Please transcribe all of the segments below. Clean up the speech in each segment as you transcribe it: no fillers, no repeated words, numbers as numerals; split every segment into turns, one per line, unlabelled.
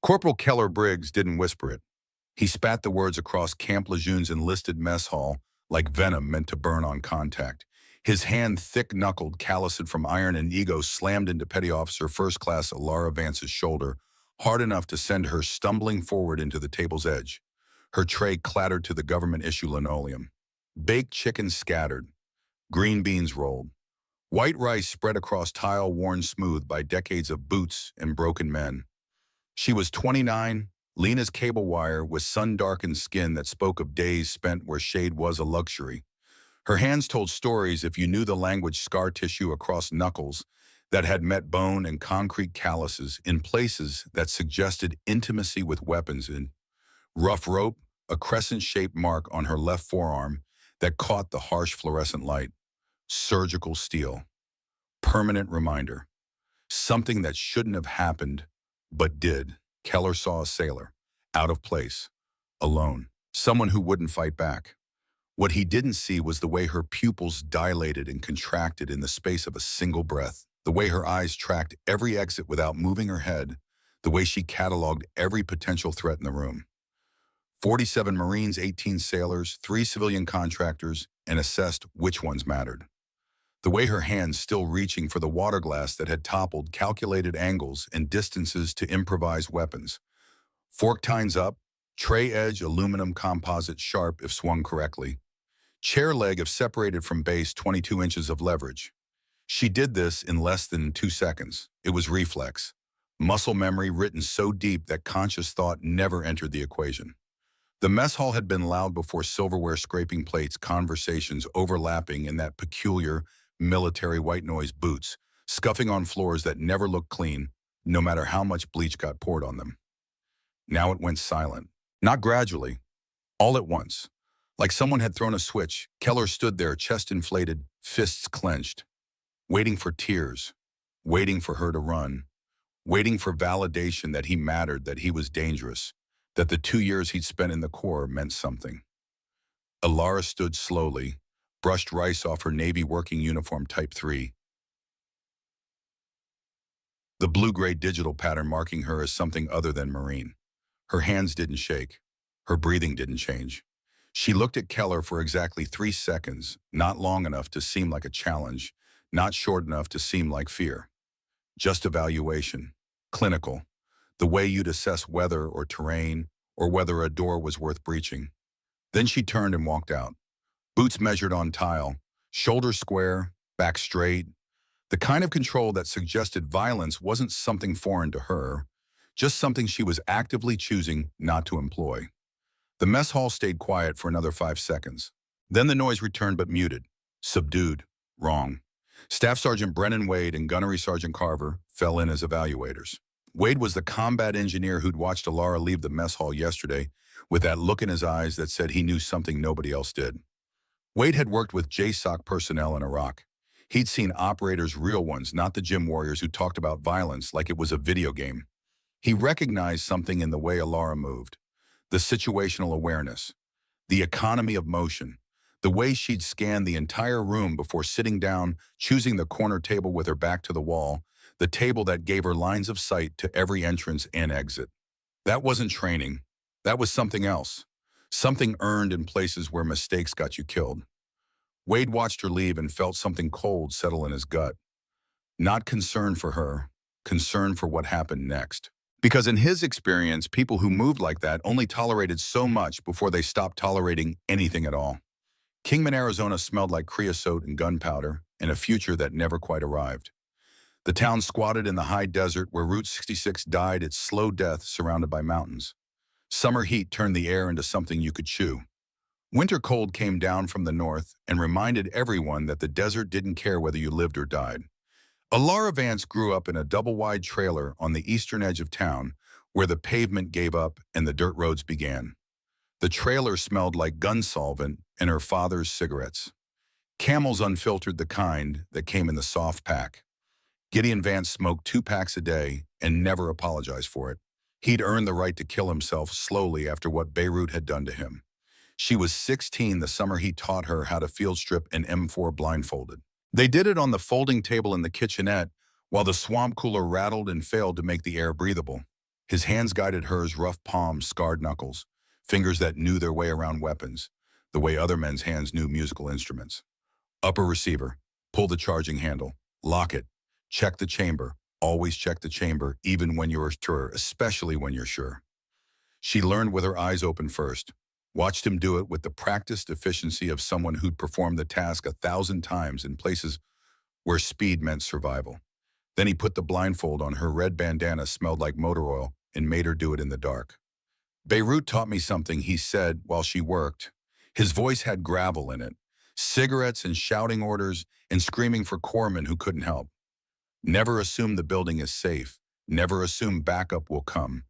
Corporal Keller Briggs didn't whisper it. He spat the words across Camp Lejeune's enlisted mess hall like venom meant to burn on contact. His hand, thick-knuckled, calloused from iron and ego, slammed into Petty Officer First Class Alara Vance's shoulder, hard enough to send her stumbling forward into the table's edge. Her tray clattered to the government-issue linoleum. Baked chicken scattered. Green beans rolled. White rice spread across tile worn smooth by decades of boots and broken men. She was 29, lean as cable wire, with sun-darkened skin that spoke of days spent where shade was a luxury. Her hands told stories, if you knew the language, scar tissue across knuckles that had met bone and concrete calluses in places that suggested intimacy with weapons. In rough rope, a crescent-shaped mark on her left forearm that caught the harsh fluorescent light. Surgical steel. Permanent reminder. Something that shouldn't have happened, but did. Keller saw a sailor, out of place, alone, someone who wouldn't fight back. What he didn't see was the way her pupils dilated and contracted in the space of a single breath, the way her eyes tracked every exit without moving her head, the way she cataloged every potential threat in the room. 47 Marines, 18 sailors, 3 civilian contractors, and assessed which ones mattered. The way her hands, still reaching for the water glass that had toppled, calculated angles and distances to improvise weapons. Fork tines up, tray edge aluminum composite sharp if swung correctly. Chair leg if separated from base, 22 inches of leverage. She did this in less than 2 seconds. It was reflex. Muscle memory written so deep that conscious thought never entered the equation. The mess hall had been loud before, silverware scraping plates, conversations overlapping in that peculiar, military white noise, boots scuffing on floors that never looked clean, no matter how much bleach got poured on them. Now it went silent. Not gradually, all at once. Like someone had thrown a switch, Keller stood there, chest inflated, fists clenched, waiting for tears, waiting for her to run, waiting for validation that he mattered, that he was dangerous, that the 2 years he'd spent in the Corps meant something. Alara stood slowly, brushed rice off her Navy working uniform Type 3. The blue-gray digital pattern marking her as something other than Marine. Her hands didn't shake. Her breathing didn't change. She looked at Keller for exactly 3 seconds, not long enough to seem like a challenge, not short enough to seem like fear. Just evaluation. Clinical. The way you'd assess weather or terrain, or whether a door was worth breaching. Then she turned and walked out. Boots measured on tile, shoulders square, back straight. The kind of control that suggested violence wasn't something foreign to her, just something she was actively choosing not to employ. The mess hall stayed quiet for another 5 seconds. Then the noise returned, but muted, subdued, wrong. Staff Sergeant Brennan Wade and Gunnery Sergeant Carver fell in as evaluators. Wade was the combat engineer who'd watched Alara leave the mess hall yesterday with that look in his eyes that said he knew something nobody else did. Wade had worked with JSOC personnel in Iraq. He'd seen operators, real ones, not the gym warriors who talked about violence like it was a video game. He recognized something in the way Alara moved. The situational awareness, the economy of motion, the way she'd scanned the entire room before sitting down, choosing the corner table with her back to the wall, the table that gave her lines of sight to every entrance and exit. That wasn't training. That was something else. Something earned in places where mistakes got you killed. Wade watched her leave and felt something cold settle in his gut. Not concern for her, concern for what happened next. Because in his experience, people who moved like that only tolerated so much before they stopped tolerating anything at all. Kingman, Arizona smelled like creosote and gunpowder and a future that never quite arrived. The town squatted in the high desert where Route 66 died its slow death surrounded by mountains. Summer heat turned the air into something you could chew. Winter cold came down from the north and reminded everyone that the desert didn't care whether you lived or died. Alara Vance grew up in a double-wide trailer on the eastern edge of town where the pavement gave up and the dirt roads began. The trailer smelled like gun solvent and her father's cigarettes. Camels Unfiltered, the kind that came in the soft pack. Gideon Vance smoked 2 packs a day and never apologized for it. He'd earned the right to kill himself slowly after what Beirut had done to him. She was 16 the summer he taught her how to field strip an M4 blindfolded. They did it on the folding table in the kitchenette while the swamp cooler rattled and failed to make the air breathable. His hands guided hers, rough palms, scarred knuckles, fingers that knew their way around weapons, the way other men's hands knew musical instruments. Upper receiver, pull the charging handle, lock it, check the chamber, always check the chamber, even when you're sure, especially when you're sure. She learned with her eyes open first, watched him do it with the practiced efficiency of someone who'd performed the task 1,000 times in places where speed meant survival. Then he put the blindfold on her. Red bandana smelled like motor oil and made her do it in the dark. Beirut taught me something, he said while she worked. His voice had gravel in it, cigarettes and shouting orders and screaming for corpsmen who couldn't help. Never assume the building is safe. Never assume backup will come.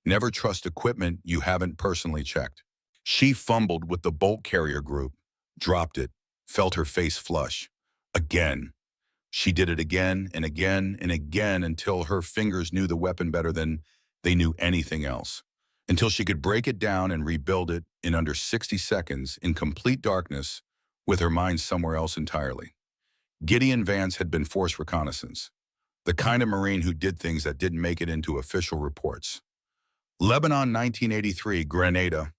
Never trust equipment you haven't personally checked. She fumbled with the bolt carrier group, dropped it, felt her face flush. Again. She did it again and again and again until her fingers knew the weapon better than they knew anything else. Until she could break it down and rebuild it in under 60 seconds in complete darkness with her mind somewhere else entirely. Gideon Vance had been force reconnaissance, the kind of Marine who did things that didn't make it into official reports. Lebanon, 1983, Grenada.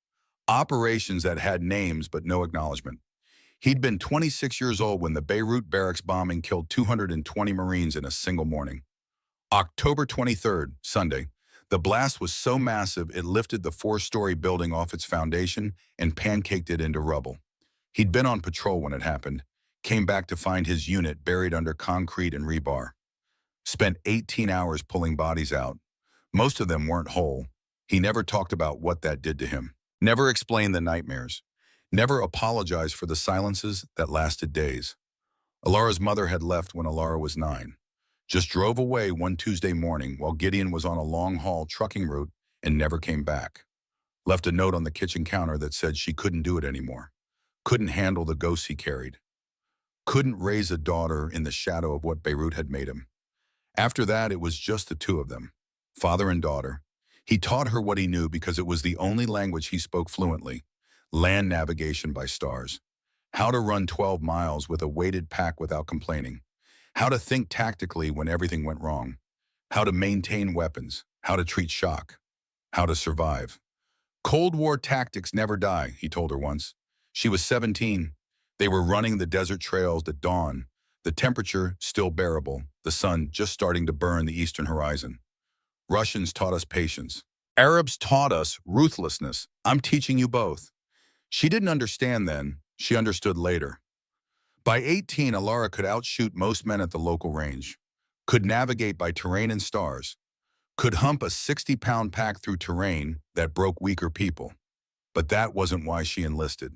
Operations that had names but no acknowledgement. He'd been 26 years old when the Beirut barracks bombing killed 220 Marines in a single morning. October 23rd, Sunday. The blast was so massive it lifted the 4-story building off its foundation and pancaked it into rubble. He'd been on patrol when it happened, came back to find his unit buried under concrete and rebar. Spent 18 hours pulling bodies out. Most of them weren't whole. He never talked about what that did to him. Never explained the nightmares. Never apologized for the silences that lasted days. Alara's mother had left when Alara was 9. Just drove away one Tuesday morning while Gideon was on a long-haul trucking route and never came back. Left a note on the kitchen counter that said she couldn't do it anymore. Couldn't handle the ghosts he carried. Couldn't raise a daughter in the shadow of what Beirut had made him. After that, it was just the two of them, father and daughter. He taught her what he knew because it was the only language he spoke fluently. Land navigation by stars. How to run 12 miles with a weighted pack without complaining. How to think tactically when everything went wrong. How to maintain weapons. How to treat shock. How to survive. Cold War tactics never die, he told her once. She was 17. They were running the desert trails at dawn. The temperature still bearable. The sun just starting to burn the eastern horizon. Russians taught us patience. Arabs taught us ruthlessness. I'm teaching you both. She didn't understand then. She understood later. By 18, Alara could outshoot most men at the local range, could navigate by terrain and stars, could hump a 60-pound pack through terrain that broke weaker people. But that wasn't why she enlisted.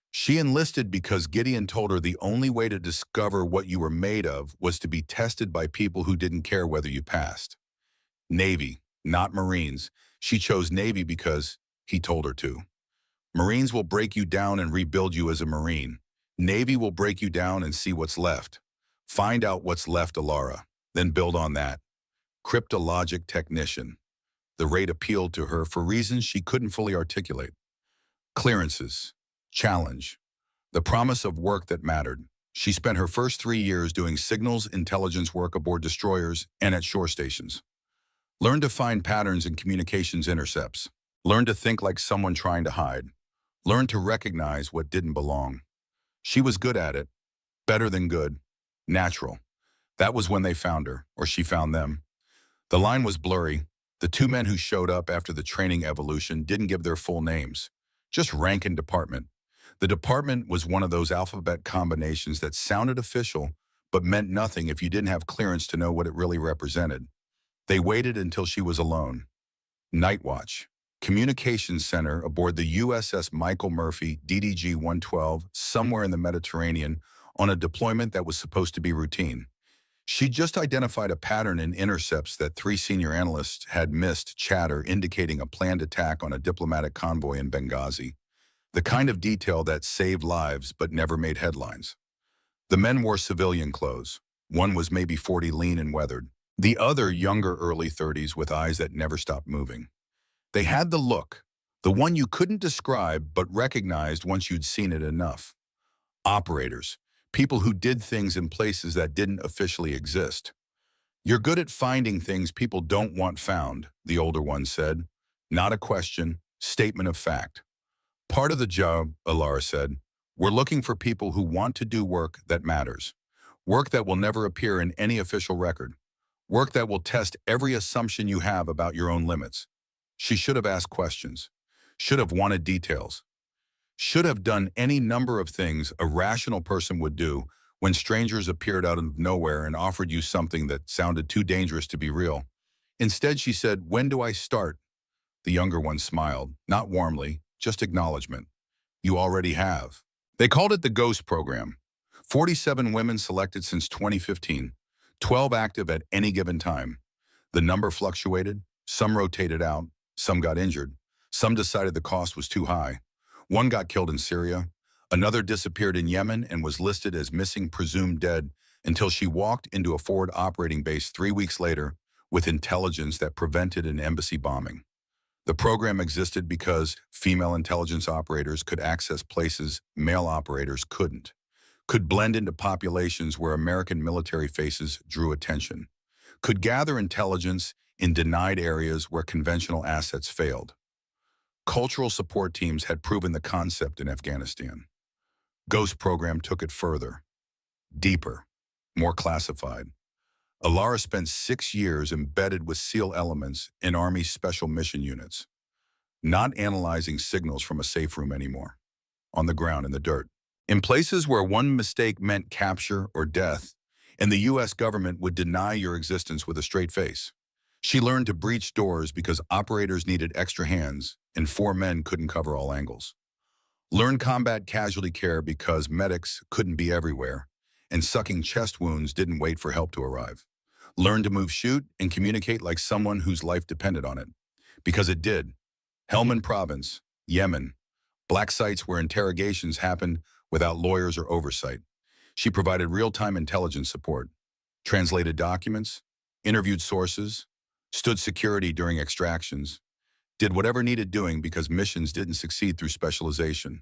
She enlisted because Gideon told her the only way to discover what you were made of was to be tested by people who didn't care whether you passed. Navy, not Marines. She chose Navy because he told her to. Marines will break you down and rebuild you as a Marine. Navy will break you down and see what's left. Find out what's left, Alara, then build on that. Cryptologic technician. The rate appealed to her for reasons she couldn't fully articulate. Clearances. Challenge. The promise of work that mattered. She spent her first 3 years doing signals intelligence work aboard destroyers and at shore stations. Learned to find patterns in communications intercepts. Learned to think like someone trying to hide. Learned to recognize what didn't belong. She was good at it. Better than good. Natural. That was when they found her, or she found them. The line was blurry. The 2 men who showed up after the training evolution didn't give their full names. Just rank and department. The department was one of those alphabet combinations that sounded official, but meant nothing if you didn't have clearance to know what it really represented. They waited until she was alone. Night watch. Communications center aboard the USS Michael Murphy DDG-112 somewhere in the Mediterranean on a deployment that was supposed to be routine. She just identified a pattern in intercepts that 3 senior analysts had missed chatter indicating a planned attack on a diplomatic convoy in Benghazi. The kind of detail that saved lives but never made headlines. The men wore civilian clothes. One was maybe 40, lean and weathered. The other younger, early 30s with eyes that never stopped moving. They had the look, the one you couldn't describe but recognized once you'd seen it enough. Operators, people who did things in places that didn't officially exist. You're good at finding things people don't want found, the older one said. Not a question, statement of fact. Part of the job, Alara said. We're looking for people who want to do work that matters. Work that will never appear in any official record. Work that will test every assumption you have about your own limits. She should have asked questions. Should have wanted details. Should have done any number of things a rational person would do when strangers appeared out of nowhere and offered you something that sounded too dangerous to be real. Instead, she said, "When do I start?" The younger one smiled, not warmly, just acknowledgement. "You already have." They called it the GHOST program. 47 women selected since 2015, 12 active at any given time. The number fluctuated, some rotated out, some got injured, some decided the cost was too high. One got killed in Syria, another disappeared in Yemen and was listed as missing presumed dead until she walked into a forward operating base 3 weeks later with intelligence that prevented an embassy bombing. The program existed because female intelligence operators could access places male operators couldn't, could blend into populations where American military faces drew attention, could gather intelligence in denied areas where conventional assets failed. Cultural support teams had proven the concept in Afghanistan. GHOST program took it further, deeper, more classified. Alara spent 6 years embedded with SEAL elements in Army special mission units, not analyzing signals from a safe room anymore, on the ground in the dirt. In places where one mistake meant capture or death, and the U.S. government would deny your existence with a straight face. She learned to breach doors because operators needed extra hands and 4 men couldn't cover all angles. Learned combat casualty care because medics couldn't be everywhere, and sucking chest wounds didn't wait for help to arrive. Learned to move shoot and communicate like someone whose life depended on it. Because it did. Helmand Province, Yemen, black sites where interrogations happened without lawyers or oversight. She provided real-time intelligence support, translated documents, interviewed sources, stood security during extractions, did whatever needed doing because missions didn't succeed through specialization.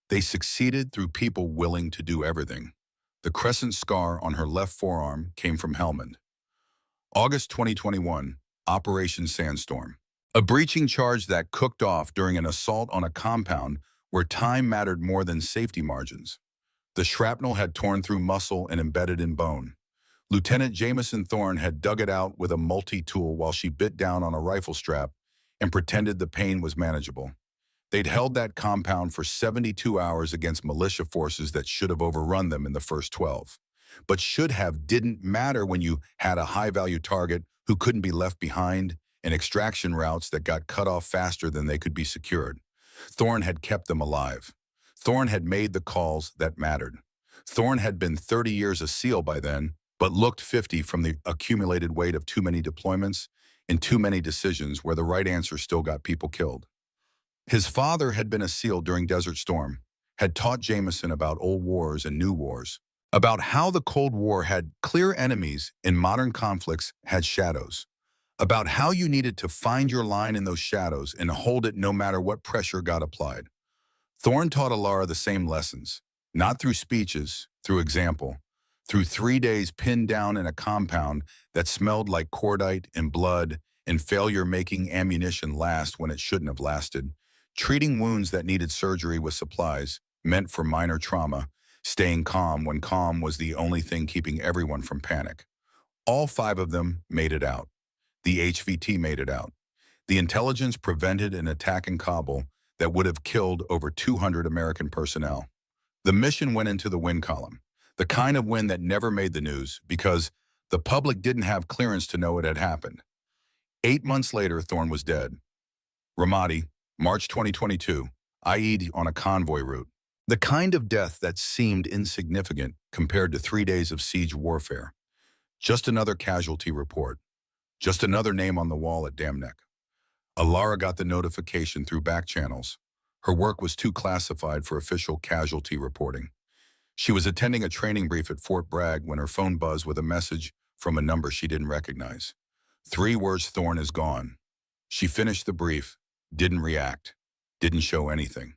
They succeeded through people willing to do everything. The crescent scar on her left forearm came from Helmand. August 2021, Operation Sandstorm. A breaching charge that cooked off during an assault on a compound where time mattered more than safety margins. The shrapnel had torn through muscle and embedded in bone. Lieutenant Jameson Thorne had dug it out with a multi-tool while she bit down on a rifle strap and pretended the pain was manageable. They'd held that compound for 72 hours against militia forces that should have overrun them in the first 12. But should have didn't matter when you had a high-value target who couldn't be left behind and extraction routes that got cut off faster than they could be secured. Thorne had kept them alive. Thorne had made the calls that mattered. Thorne had been 30 years a SEAL by then, but looked 50 from the accumulated weight of too many deployments and too many decisions where the right answer still got people killed. His father had been a SEAL during Desert Storm, had taught Jameson about old wars and new wars, about how the Cold War had clear enemies and modern conflicts had shadows, about how you needed to find your line in those shadows and hold it no matter what pressure got applied. Thorne taught Alara the same lessons, not through speeches, through example, through 3 days pinned down in a compound that smelled like cordite and blood and failure making ammunition last when it shouldn't have lasted, treating wounds that needed surgery with supplies meant for minor trauma, staying calm when calm was the only thing keeping everyone from panic. All 5 of them made it out. The HVT made it out. The intelligence prevented an attack in Kabul that would have killed over 200 American personnel. The mission went into the win column, the kind of win that never made the news because the public didn't have clearance to know it had happened. 8 months later, Thorne was dead. Ramadi, March 2022, IE'd on a convoy route. The kind of death that seemed insignificant compared to 3 days of siege warfare. Just another casualty report. Just another name on the wall at Dam Neck. Alara got the notification through back channels. Her work was too classified for official casualty reporting. She was attending a training brief at Fort Bragg when her phone buzzed with a message from a number she didn't recognize. 3 words: Thorne is gone. She finished the brief, didn't react, didn't show anything.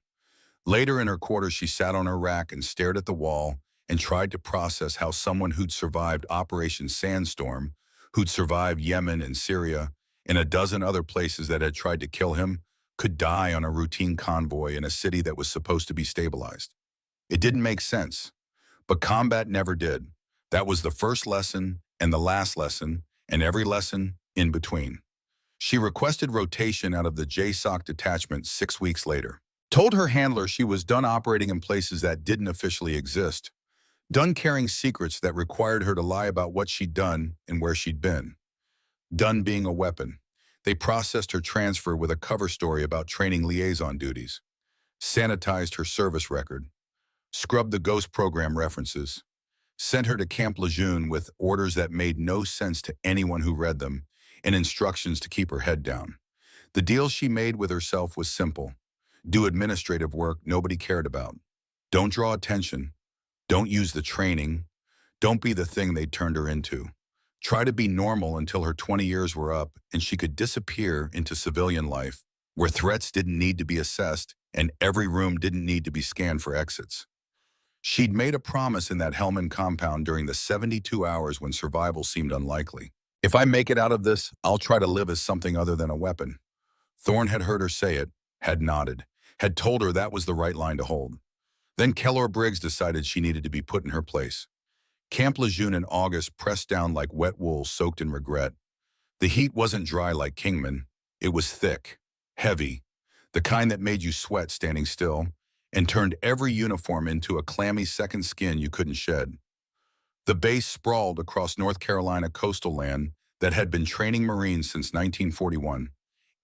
Later in her quarters, she sat on her rack and stared at the wall and tried to process how someone who'd survived Operation Sandstorm, who'd survived Yemen and Syria and a dozen other places that had tried to kill him, could die on a routine convoy in a city that was supposed to be stabilized. It didn't make sense, but combat never did. That was the first lesson and the last lesson and every lesson in between. She requested rotation out of the JSOC detachment 6 weeks later. Told her handler she was done operating in places that didn't officially exist, done carrying secrets that required her to lie about what she'd done and where she'd been, done being a weapon. They processed her transfer with a cover story about training liaison duties, sanitized her service record, scrubbed the Ghost program references, sent her to Camp Lejeune with orders that made no sense to anyone who read them, and instructions to keep her head down. The deal she made with herself was simple. Do administrative work nobody cared about. Don't draw attention. Don't use the training. Don't be the thing they turned her into. Try to be normal until her 20 years were up and she could disappear into civilian life, where threats didn't need to be assessed and every room didn't need to be scanned for exits. She'd made a promise in that Hellman compound during the 72 hours when survival seemed unlikely. If I make it out of this, I'll try to live as something other than a weapon. Thorne had heard her say it, had nodded, had told her that was the right line to hold. Then Keller Briggs decided she needed to be put in her place. Camp Lejeune in August pressed down like wet wool soaked in regret. The heat wasn't dry like Kingman. It was thick, heavy, the kind that made you sweat standing still and turned every uniform into a clammy second skin you couldn't shed. The base sprawled across North Carolina coastal land that had been training Marines since 1941.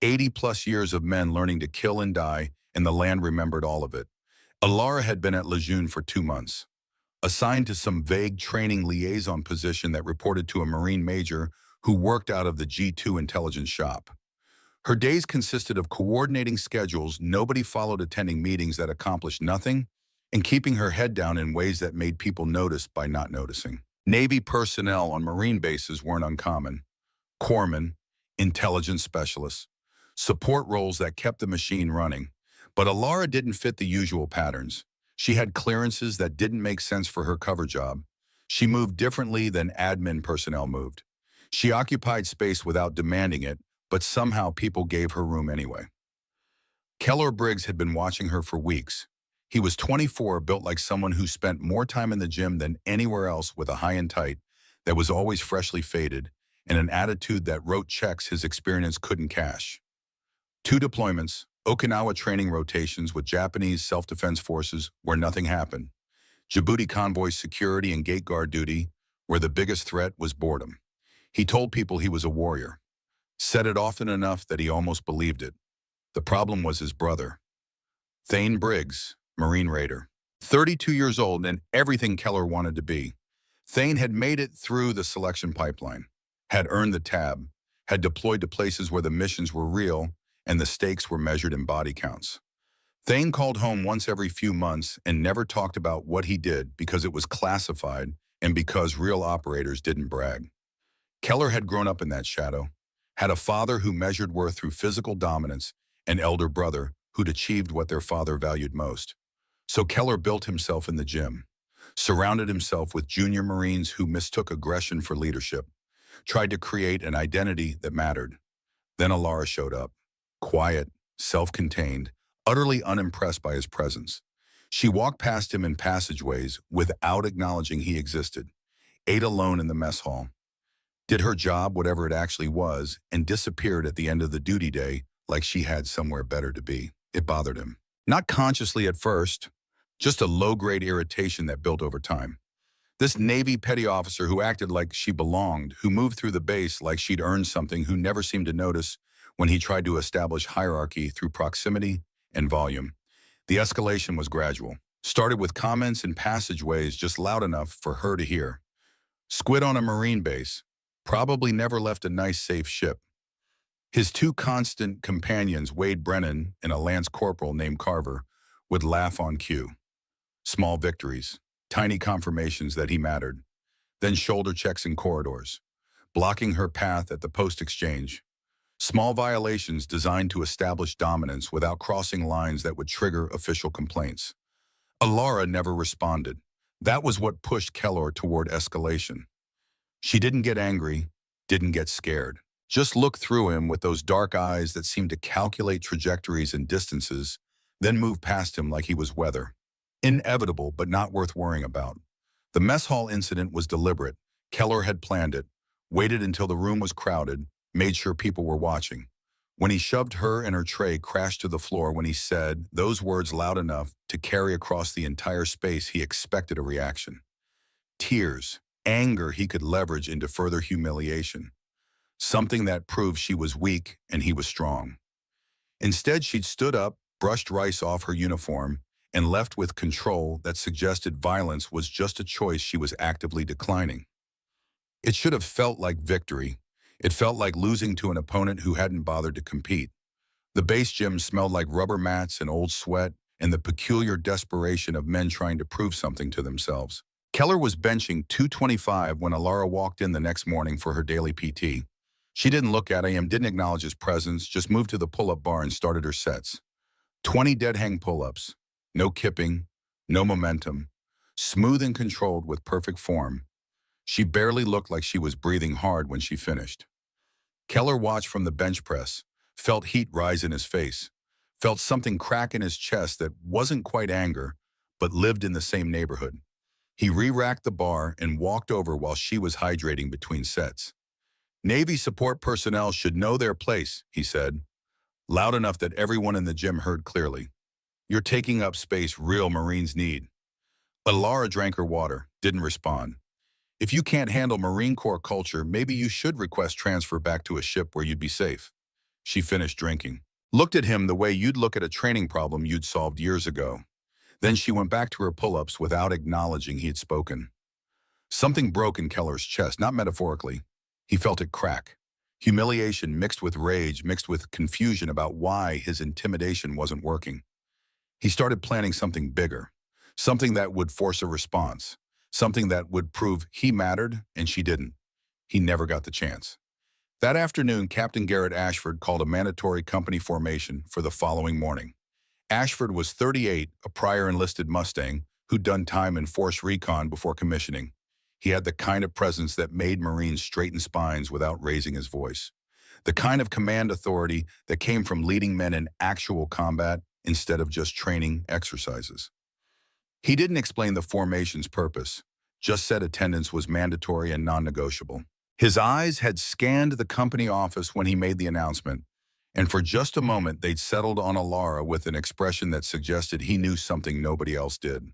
80-plus years of men learning to kill and die, and the land remembered all of it. Alara had been at Lejeune for 2 months, assigned to some vague training liaison position that reported to a Marine major who worked out of the G2 intelligence shop. Her days consisted of coordinating schedules nobody followed, attending meetings that accomplished nothing, and keeping her head down in ways that made people notice by not noticing. Navy personnel on Marine bases weren't uncommon. Corpsmen, intelligence specialists, support roles that kept the machine running. But Alara didn't fit the usual patterns. She had clearances that didn't make sense for her cover job. She moved differently than admin personnel moved. She occupied space without demanding it, but somehow people gave her room anyway. Keller Briggs had been watching her for weeks. He was 24, built like someone who spent more time in the gym than anywhere else, with a high and tight that was always freshly faded and an attitude that wrote checks his experience couldn't cash. 2 deployments, Okinawa training rotations with Japanese self-defense forces where nothing happened. Djibouti convoy security and gate guard duty where the biggest threat was boredom. He told people he was a warrior. Said it often enough that he almost believed it. The problem was his brother. Thane Briggs, Marine Raider. 32 years old and everything Keller wanted to be. Thane had made it through the selection pipeline, had earned the tab, had deployed to places where the missions were real and the stakes were measured in body counts. Thane called home once every few months and never talked about what he did because it was classified and because real operators didn't brag. Keller had grown up in that shadow, had a father who measured worth through physical dominance, an elder brother who'd achieved what their father valued most. So Keller built himself in the gym, surrounded himself with junior Marines who mistook aggression for leadership, tried to create an identity that mattered. Then Alara showed up, quiet, self-contained, utterly unimpressed by his presence. She walked past him in passageways without acknowledging he existed, ate alone in the mess hall, did her job, whatever it actually was, and disappeared at the end of the duty day like she had somewhere better to be. It bothered him. Not consciously at first, just a low-grade irritation that built over time. This Navy petty officer who acted like she belonged, who moved through the base like she'd earned something, who never seemed to notice when he tried to establish hierarchy through proximity and volume. The escalation was gradual. Started with comments in passageways just loud enough for her to hear. Squid on a Marine base. Probably never left a nice, safe ship. His 2 constant companions, Wade Brennan and a Lance Corporal named Carver, would laugh on cue. Small victories, tiny confirmations that he mattered. Then shoulder checks in corridors, blocking her path at the post-exchange. Small violations designed to establish dominance without crossing lines that would trigger official complaints. Alara never responded. That was what pushed Keller toward escalation. She didn't get angry, didn't get scared. Just looked through him with those dark eyes that seemed to calculate trajectories and distances, then move past him like he was weather. Inevitable, but not worth worrying about. The mess hall incident was deliberate. Keller had planned it, waited until the room was crowded, made sure people were watching. When he shoved her and her tray crashed to the floor when he said those words loud enough to carry across the entire space, he expected a reaction. Tears, anger he could leverage into further humiliation. Something that proved she was weak and he was strong. Instead, she'd stood up, brushed rice off her uniform, and left with control that suggested violence was just a choice she was actively declining. It should have felt like victory. It felt like losing to an opponent who hadn't bothered to compete. The base gym smelled like rubber mats and old sweat and the peculiar desperation of men trying to prove something to themselves. Keller was benching 225 when Alara walked in the next morning for her daily PT. She didn't look at him, didn't acknowledge his presence, just moved to the pull-up bar and started her sets. 20 dead hang pull-ups. No kipping, no momentum. Smooth and controlled with perfect form. She barely looked like she was breathing hard when she finished. Keller watched from the bench press, felt heat rise in his face, felt something crack in his chest that wasn't quite anger, but lived in the same neighborhood. He re-racked the bar and walked over while she was hydrating between sets. Navy support personnel should know their place, he said, loud enough that everyone in the gym heard clearly. You're taking up space real Marines need. Alara drank her water, didn't respond. If you can't handle Marine Corps culture, maybe you should request transfer back to a ship where you'd be safe. She finished drinking. Looked at him the way you'd look at a training problem you'd solved years ago. Then she went back to her pull-ups without acknowledging he had spoken. Something broke in Keller's chest, not metaphorically. He felt it crack. Humiliation mixed with rage, mixed with confusion about why his intimidation wasn't working. He started planning something bigger, something that would force a response, something that would prove he mattered and she didn't. He never got the chance. That afternoon, Captain Garrett Ashford called a mandatory company formation for the following morning. Ashford was 38, a prior enlisted Mustang, who'd done time in force recon before commissioning. He had the kind of presence that made Marines straighten spines without raising his voice. The kind of command authority that came from leading men in actual combat instead of just training exercises. He didn't explain the formation's purpose, just said attendance was mandatory and non-negotiable. His eyes had scanned the company office when he made the announcement, and for just a moment they'd settled on Alara with an expression that suggested he knew something nobody else did.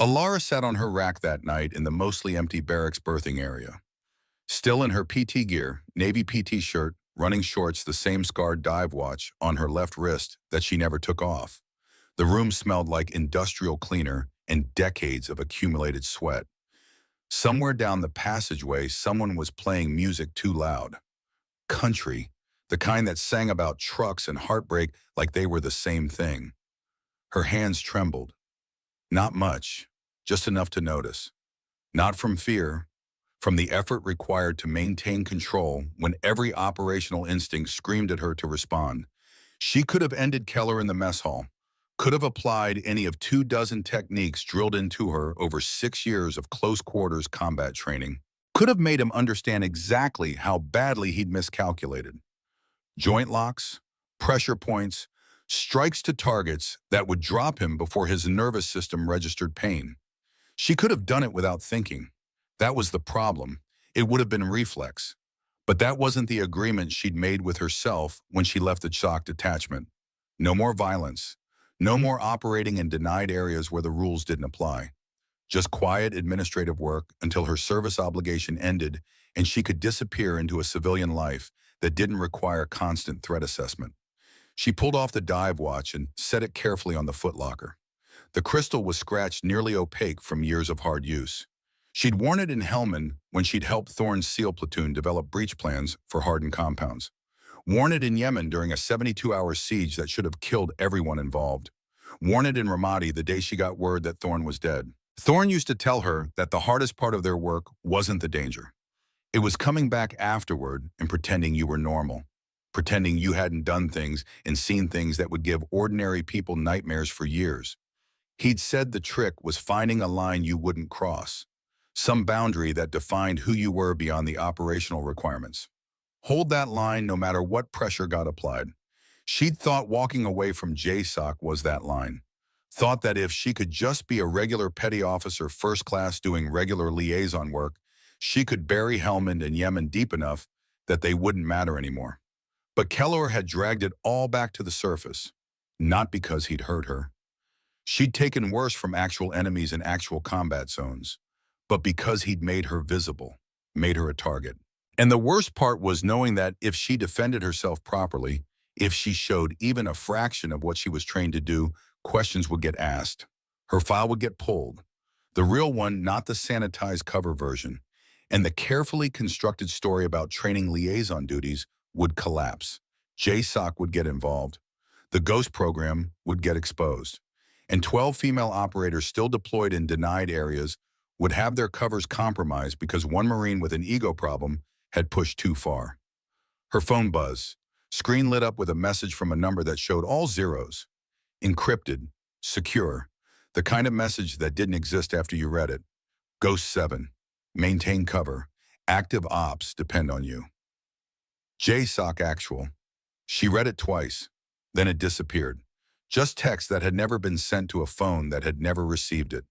Alara sat on her rack that night in the mostly empty barracks berthing area. Still in her PT gear, Navy PT shirt, running shorts, the same scarred dive watch on her left wrist that she never took off. The room smelled like industrial cleaner and decades of accumulated sweat. Somewhere down the passageway, someone was playing music too loud. Country, the kind that sang about trucks and heartbreak like they were the same thing. Her hands trembled. Not much, just enough to notice. Not from fear, from the effort required to maintain control when every operational instinct screamed at her to respond. She could have ended Keller in the mess hall, could have applied any of 24 techniques drilled into her over 6 years of close-quarters combat training, could have made him understand exactly how badly he'd miscalculated. Joint locks, pressure points, strikes to targets that would drop him before his nervous system registered pain. She could have done it without thinking. That was the problem. It would have been reflex. But that wasn't the agreement she'd made with herself when she left the shock detachment. No more violence. No more operating in denied areas where the rules didn't apply. Just quiet administrative work until her service obligation ended and she could disappear into a civilian life that didn't require constant threat assessment. She pulled off the dive watch and set it carefully on the footlocker. The crystal was scratched nearly opaque from years of hard use. She'd worn it in Helmand when she'd helped Thorne's SEAL platoon develop breach plans for hardened compounds. Worn it in Yemen during a 72-hour siege that should have killed everyone involved. Worn it in Ramadi the day she got word that Thorne was dead. Thorne used to tell her that the hardest part of their work wasn't the danger. It was coming back afterward and pretending you were normal. Pretending you hadn't done things and seen things that would give ordinary people nightmares for years. He'd said the trick was finding a line you wouldn't cross. some boundary that defined who you were beyond the operational requirements. Hold that line no matter what pressure got applied. She'd thought walking away from JSOC was that line. Thought that if she could just be a regular petty officer first class doing regular liaison work, she could bury Helmand and Yemen deep enough that they wouldn't matter anymore. But Keller had dragged it all back to the surface. Not because he'd hurt her. She'd taken worse from actual enemies in actual combat zones, but because he'd made her visible, made her a target. And the worst part was knowing that if she defended herself properly, if she showed even a fraction of what she was trained to do, questions would get asked. Her file would get pulled. The real one, not the sanitized cover version. And the carefully constructed story about training liaison duties would collapse. JSOC would get involved. The Ghost program would get exposed. And 12 female operators still deployed in denied areas would have their covers compromised because one Marine with an ego problem had pushed too far. Her phone buzzed. Screen lit up with a message from a number that showed all zeros. Encrypted, secure, the kind of message that didn't exist after you read it. Ghost 7. Maintain cover. Active ops depend on you. JSOC actual. She read it twice. Then it disappeared. Just text that had never been sent to a phone that had never received it.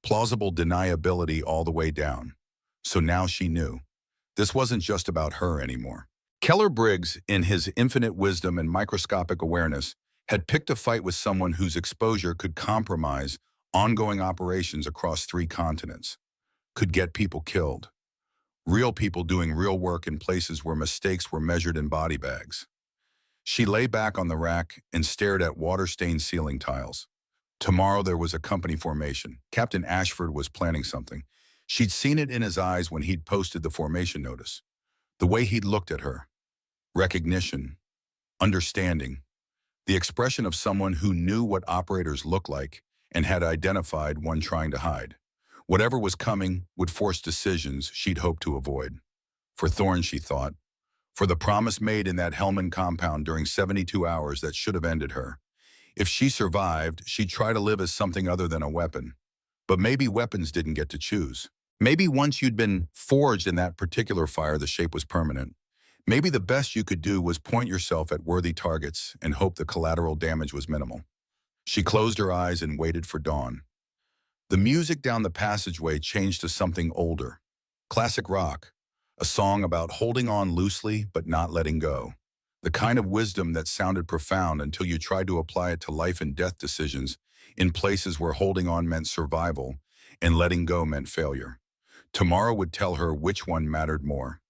Plausible deniability all the way down. So now she knew. This wasn't just about her anymore. Keller Briggs, in his infinite wisdom and microscopic awareness, had picked a fight with someone whose exposure could compromise ongoing operations across 3 continents. Could get people killed. Real people doing real work in places where mistakes were measured in body bags. She lay back on the rack and stared at water-stained ceiling tiles. Tomorrow there was a company formation. Captain Ashford was planning something. She'd seen it in his eyes when he'd posted the formation notice. The way he'd looked at her. Recognition. Understanding. The expression of someone who knew what operators looked like and had identified one trying to hide. Whatever was coming would force decisions she'd hoped to avoid. For Thorne, she thought. For the promise made in that Helmand compound during 72 hours that should have ended her. If she survived, she'd try to live as something other than a weapon. But maybe weapons didn't get to choose. Maybe once you'd been forged in that particular fire, the shape was permanent. Maybe the best you could do was point yourself at worthy targets and hope the collateral damage was minimal. She closed her eyes and waited for dawn. The music down the passageway changed to something older. Classic rock. A song about holding on loosely but not letting go. The kind of wisdom that sounded profound until you tried to apply it to life and death decisions in places where holding on meant survival and letting go meant failure. Tomorrow would tell her which one mattered more.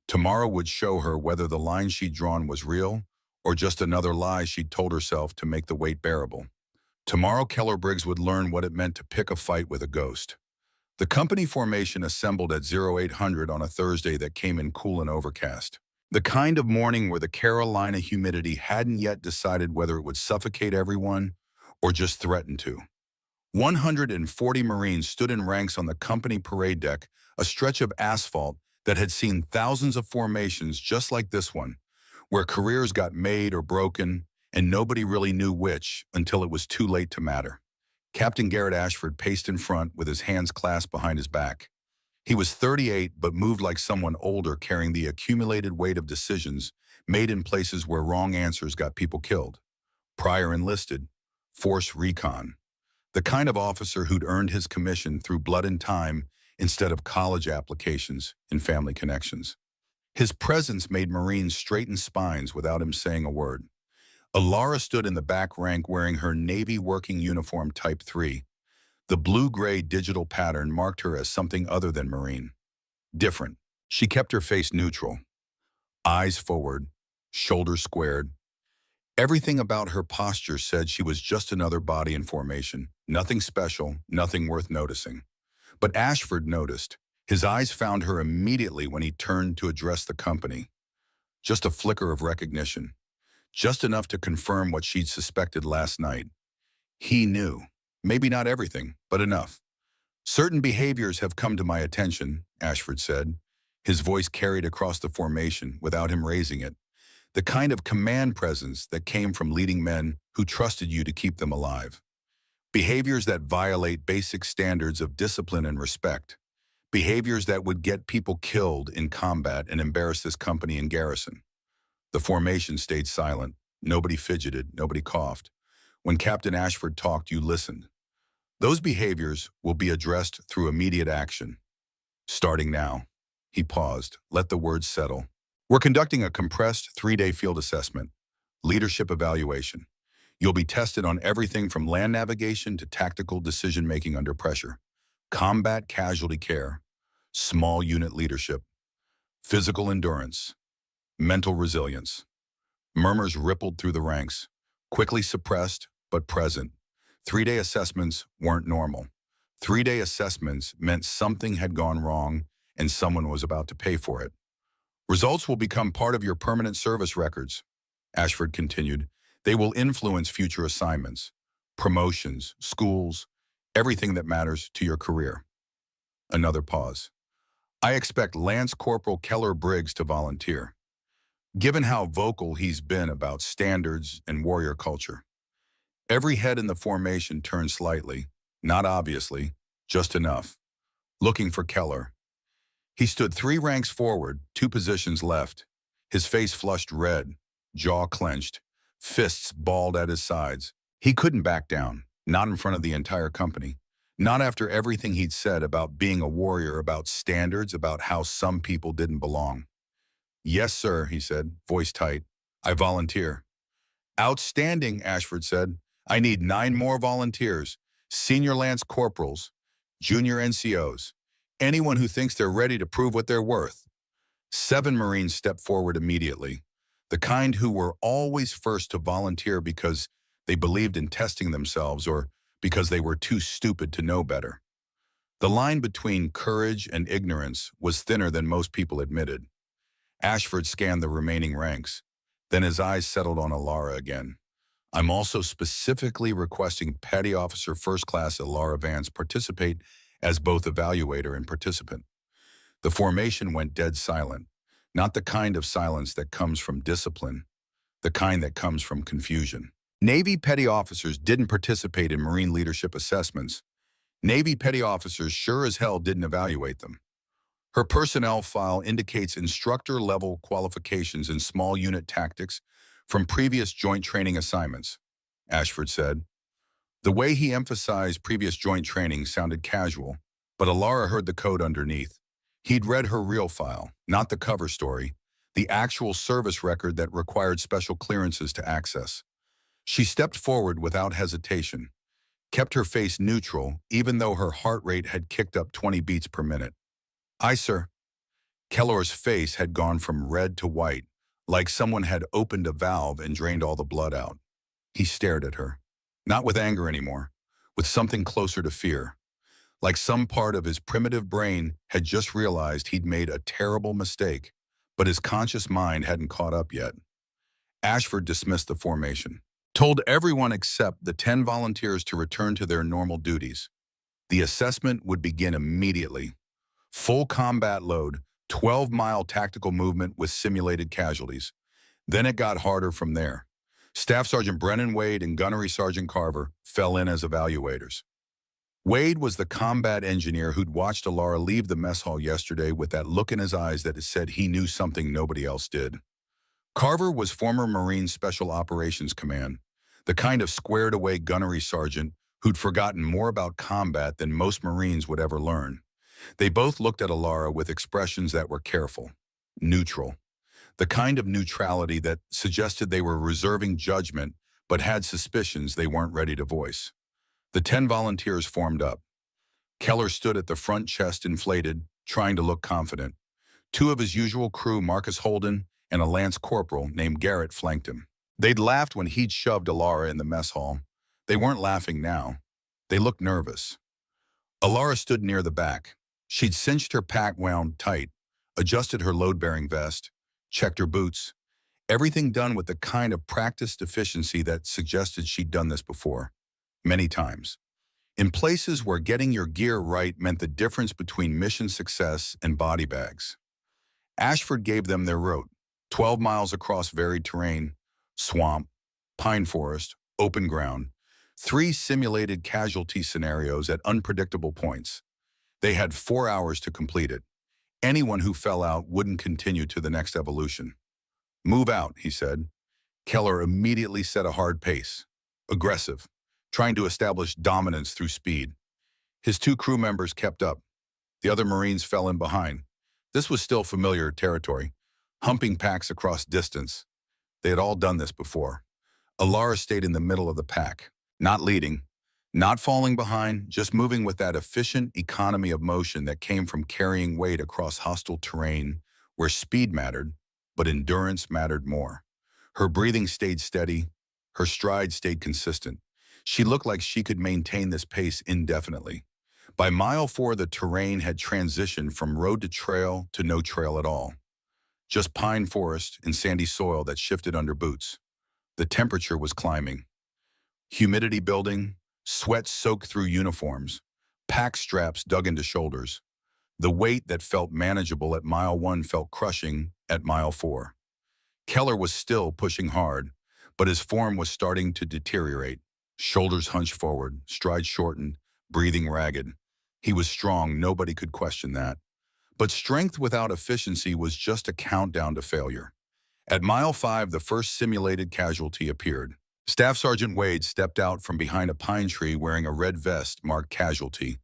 Tomorrow would show her whether the line she'd drawn was real or just another lie she'd told herself to make the weight bearable. Tomorrow Keller Briggs would learn what it meant to pick a fight with a ghost. The company formation assembled at 0800 on a Thursday that came in cool and overcast. The kind of morning where the Carolina humidity hadn't yet decided whether it would suffocate everyone or just threaten to. 140 Marines stood in ranks on the company parade deck, a stretch of asphalt that had seen thousands of formations just like this one, where careers got made or broken, and nobody really knew which until it was too late to matter. Captain Garrett Ashford paced in front with his hands clasped behind his back. He was 38 but moved like someone older carrying the accumulated weight of decisions made in places where wrong answers got people killed. Prior enlisted, force recon. The kind of officer who'd earned his commission through blood and time instead of college applications and family connections. His presence made Marines straighten spines without him saying a word. Alara stood in the back rank wearing her Navy working uniform Type 3. The blue-gray digital pattern marked her as something other than Marine. Different. She kept her face neutral. Eyes forward, shoulders squared. Everything about her posture said she was just another body in formation. Nothing special, nothing worth noticing. But Ashford noticed. His eyes found her immediately when he turned to address the company. Just a flicker of recognition. Just enough to confirm what she'd suspected last night. He knew. Maybe not everything, but enough. Certain behaviors have come to my attention, Ashford said. His voice carried across the formation without him raising it. The kind of command presence that came from leading men who trusted you to keep them alive. Behaviors that violate basic standards of discipline and respect. behaviors that would get people killed in combat and embarrass this company in garrison. The formation stayed silent. Nobody fidgeted, nobody coughed. When Captain Ashford talked, you listened. Those behaviors will be addressed through immediate action. Starting now. He paused. Let the words settle. We're conducting a compressed 3-day field assessment, leadership evaluation. You'll be tested on everything from land navigation to tactical decision-making under pressure, combat casualty care, small unit leadership, physical endurance, mental resilience. Murmurs rippled through the ranks, quickly suppressed but present. 3-day assessments weren't normal. 3-day assessments meant something had gone wrong and someone was about to pay for it. Results will become part of your permanent service records, Ashford continued. They will influence future assignments, promotions, schools, everything that matters to your career. Another pause. I expect Lance Corporal Keller Briggs to volunteer, given how vocal he's been about standards and warrior culture. Every head in the formation turned slightly, not obviously, just enough, looking for Keller. He stood 3 ranks forward, 2 positions left, his face flushed red, jaw clenched, fists balled at his sides. He couldn't back down, not in front of the entire company, not after everything he'd said about being a warrior, about standards, about how some people didn't belong. Yes, sir, he said, voice tight. I volunteer. Outstanding, Ashford said. I need 9 more volunteers, senior lance corporals, junior NCOs, anyone who thinks they're ready to prove what they're worth. 7 Marines stepped forward immediately, the kind who were always first to volunteer because they believed in testing themselves or because they were too stupid to know better. The line between courage and ignorance was thinner than most people admitted. Ashford scanned the remaining ranks. Then his eyes settled on Alara again. I'm also specifically requesting Petty Officer First Class Alara Vance participate as both evaluator and participant. The formation went dead silent, not the kind of silence that comes from discipline, the kind that comes from confusion. Navy petty officers didn't participate in Marine leadership assessments. Navy petty officers sure as hell didn't evaluate them. Her personnel file indicates instructor-level qualifications in small unit tactics from previous joint training assignments, Ashford said. The way he emphasized previous joint training sounded casual, but Alara heard the code underneath. He'd read her real file, not the cover story, the actual service record that required special clearances to access. She stepped forward without hesitation, kept her face neutral even though her heart rate had kicked up 20 beats per minute. Aye, sir. Keller's face had gone from red to white, like someone had opened a valve and drained all the blood out. He stared at her, not with anger anymore, with something closer to fear. Like some part of his primitive brain had just realized he'd made a terrible mistake, but his conscious mind hadn't caught up yet. Ashford dismissed the formation, told everyone except the 10 volunteers to return to their normal duties. The assessment would begin immediately. Full combat load, 12-mile tactical movement with simulated casualties. Then it got harder from there. Staff Sergeant Brennan Wade and Gunnery Sergeant Carver fell in as evaluators. Wade was the combat engineer who'd watched Alara leave the mess hall yesterday with that look in his eyes that said he knew something nobody else did. Carver was former Marine Special Operations Command, the kind of squared-away gunnery sergeant who'd forgotten more about combat than most Marines would ever learn. They both looked at Alara with expressions that were careful, neutral, the kind of neutrality that suggested they were reserving judgment but had suspicions they weren't ready to voice. The 10 volunteers formed up. Keller stood at the front, chest inflated, trying to look confident. 2 of his usual crew, Marcus Holden and a lance corporal named Garrett, flanked him. They'd laughed when he'd shoved Alara in the mess hall. They weren't laughing now. They looked nervous. Alara stood near the back. She'd cinched her pack wound tight, adjusted her load-bearing vest, checked her boots, everything done with the kind of practiced efficiency that suggested she'd done this before, many times. In places where getting your gear right meant the difference between mission success and body bags. Ashford gave them their route, 12 miles across varied terrain, swamp, pine forest, open ground, 3 simulated casualty scenarios at unpredictable points. They had 4 hours to complete it. Anyone who fell out wouldn't continue to the next evolution. Move out, he said. Keller immediately set a hard pace, aggressive, trying to establish dominance through speed. His 2 crew members kept up. The other Marines fell in behind. This was still familiar territory, humping packs across distance. They had all done this before. Alara stayed in the middle of the pack, not leading, not falling behind, just moving with that efficient economy of motion that came from carrying weight across hostile terrain where speed mattered, but endurance mattered more. Her breathing stayed steady. Her stride stayed consistent. She looked like she could maintain this pace indefinitely. By mile 4, the terrain had transitioned from road to trail to no trail at all. Just pine forest and sandy soil that shifted under boots. The temperature was climbing. Humidity building, sweat soaked through uniforms, pack straps dug into shoulders. The weight that felt manageable at mile 1 felt crushing at mile 4. Keller was still pushing hard, but his form was starting to deteriorate. Shoulders hunched forward, stride shortened, breathing ragged. He was strong, nobody could question that. But strength without efficiency was just a countdown to failure. At mile 5, the first simulated casualty appeared. Staff Sergeant Wade stepped out from behind a pine tree wearing a red vest marked casualty.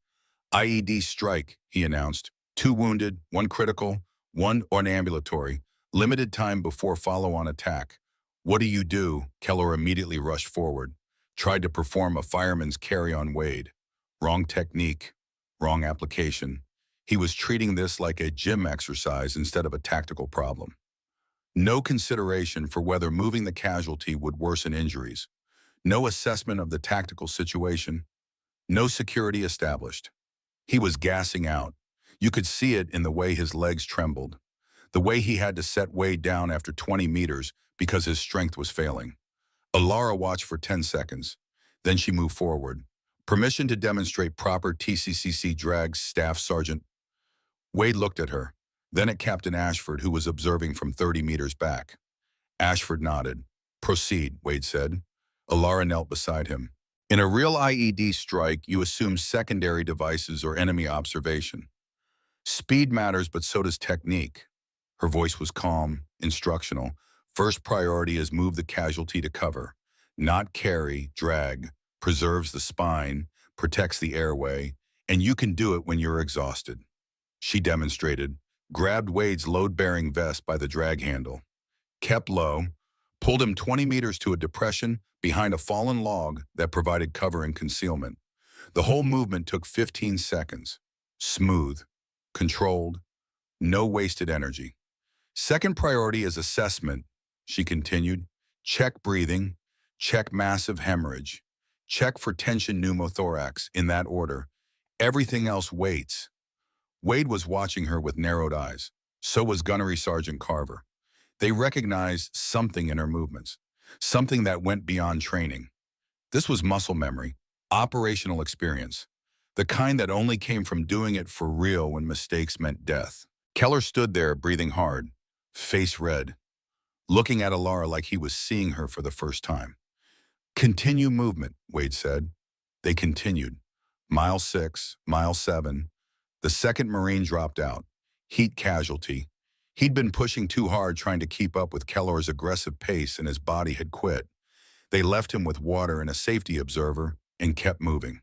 IED strike, he announced. 2 wounded, 1 critical, 1 unambulatory. Limited time before follow-on attack. What do? Keller immediately rushed forward. Tried to perform a fireman's carry on Wade. Wrong technique. Wrong application. He was treating this like a gym exercise instead of a tactical problem. No consideration for whether moving the casualty would worsen injuries. No assessment of the tactical situation. No security established. He was gassing out. You could see it in the way his legs trembled. The way he had to set Wade down after 20 meters because his strength was failing. Alara watched for 10 seconds. Then she moved forward. Permission to demonstrate proper TCCC drag, Staff Sergeant. Wade looked at her, then at Captain Ashford, who was observing from 30 meters back. Ashford nodded. Proceed, Wade said. Alara knelt beside him. In a real IED strike, you assume secondary devices or enemy observation. Speed matters, but so does technique. Her voice was calm, instructional. First priority is move the casualty to cover. Not carry, drag, preserves the spine, protects the airway, and you can do it when you're exhausted. She demonstrated, grabbed Wade's load-bearing vest by the drag handle, kept low, pulled him 20 meters to a depression behind a fallen log that provided cover and concealment. The whole movement took 15 seconds. Smooth, controlled, no wasted energy. Second priority is assessment, she continued. Check breathing, check massive hemorrhage, check for tension pneumothorax, in that order. Everything else waits. Wade was watching her with narrowed eyes. So was Gunnery Sergeant Carver. They recognized something in her movements, something that went beyond training. This was muscle memory, operational experience, the kind that only came from doing it for real when mistakes meant death. Keller stood there, breathing hard, face red, looking at Alara like he was seeing her for the first time. Continue movement, Wade said. They continued. Mile 6, mile 7. The second Marine dropped out. Heat casualty. He'd been pushing too hard trying to keep up with Keller's aggressive pace and his body had quit. They left him with water and a safety observer and kept moving.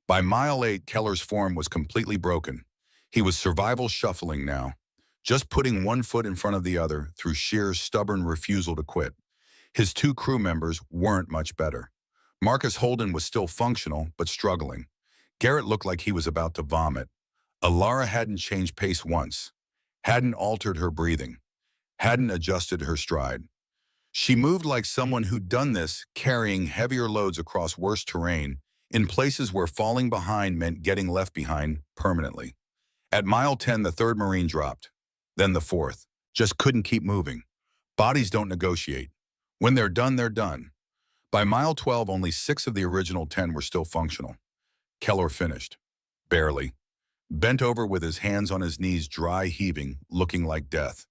By mile 8, Keller's form was completely broken. He was survival shuffling now, just putting one foot in front of the other through sheer stubborn refusal to quit. His 2 crew members weren't much better. Marcus Holden was still functional, but struggling. Garrett looked like he was about to vomit. Alara hadn't changed pace once, hadn't altered her breathing, hadn't adjusted her stride. She moved like someone who'd done this, carrying heavier loads across worse terrain, in places where falling behind meant getting left behind permanently. At mile 10, the 3rd Marine dropped. Then the 4th. Just couldn't keep moving. Bodies don't negotiate. When they're done, they're done. By mile 12, only 6 of the original 10 were still functional. Keller finished. Barely. Bent over with his hands on his knees, dry heaving, looking like death.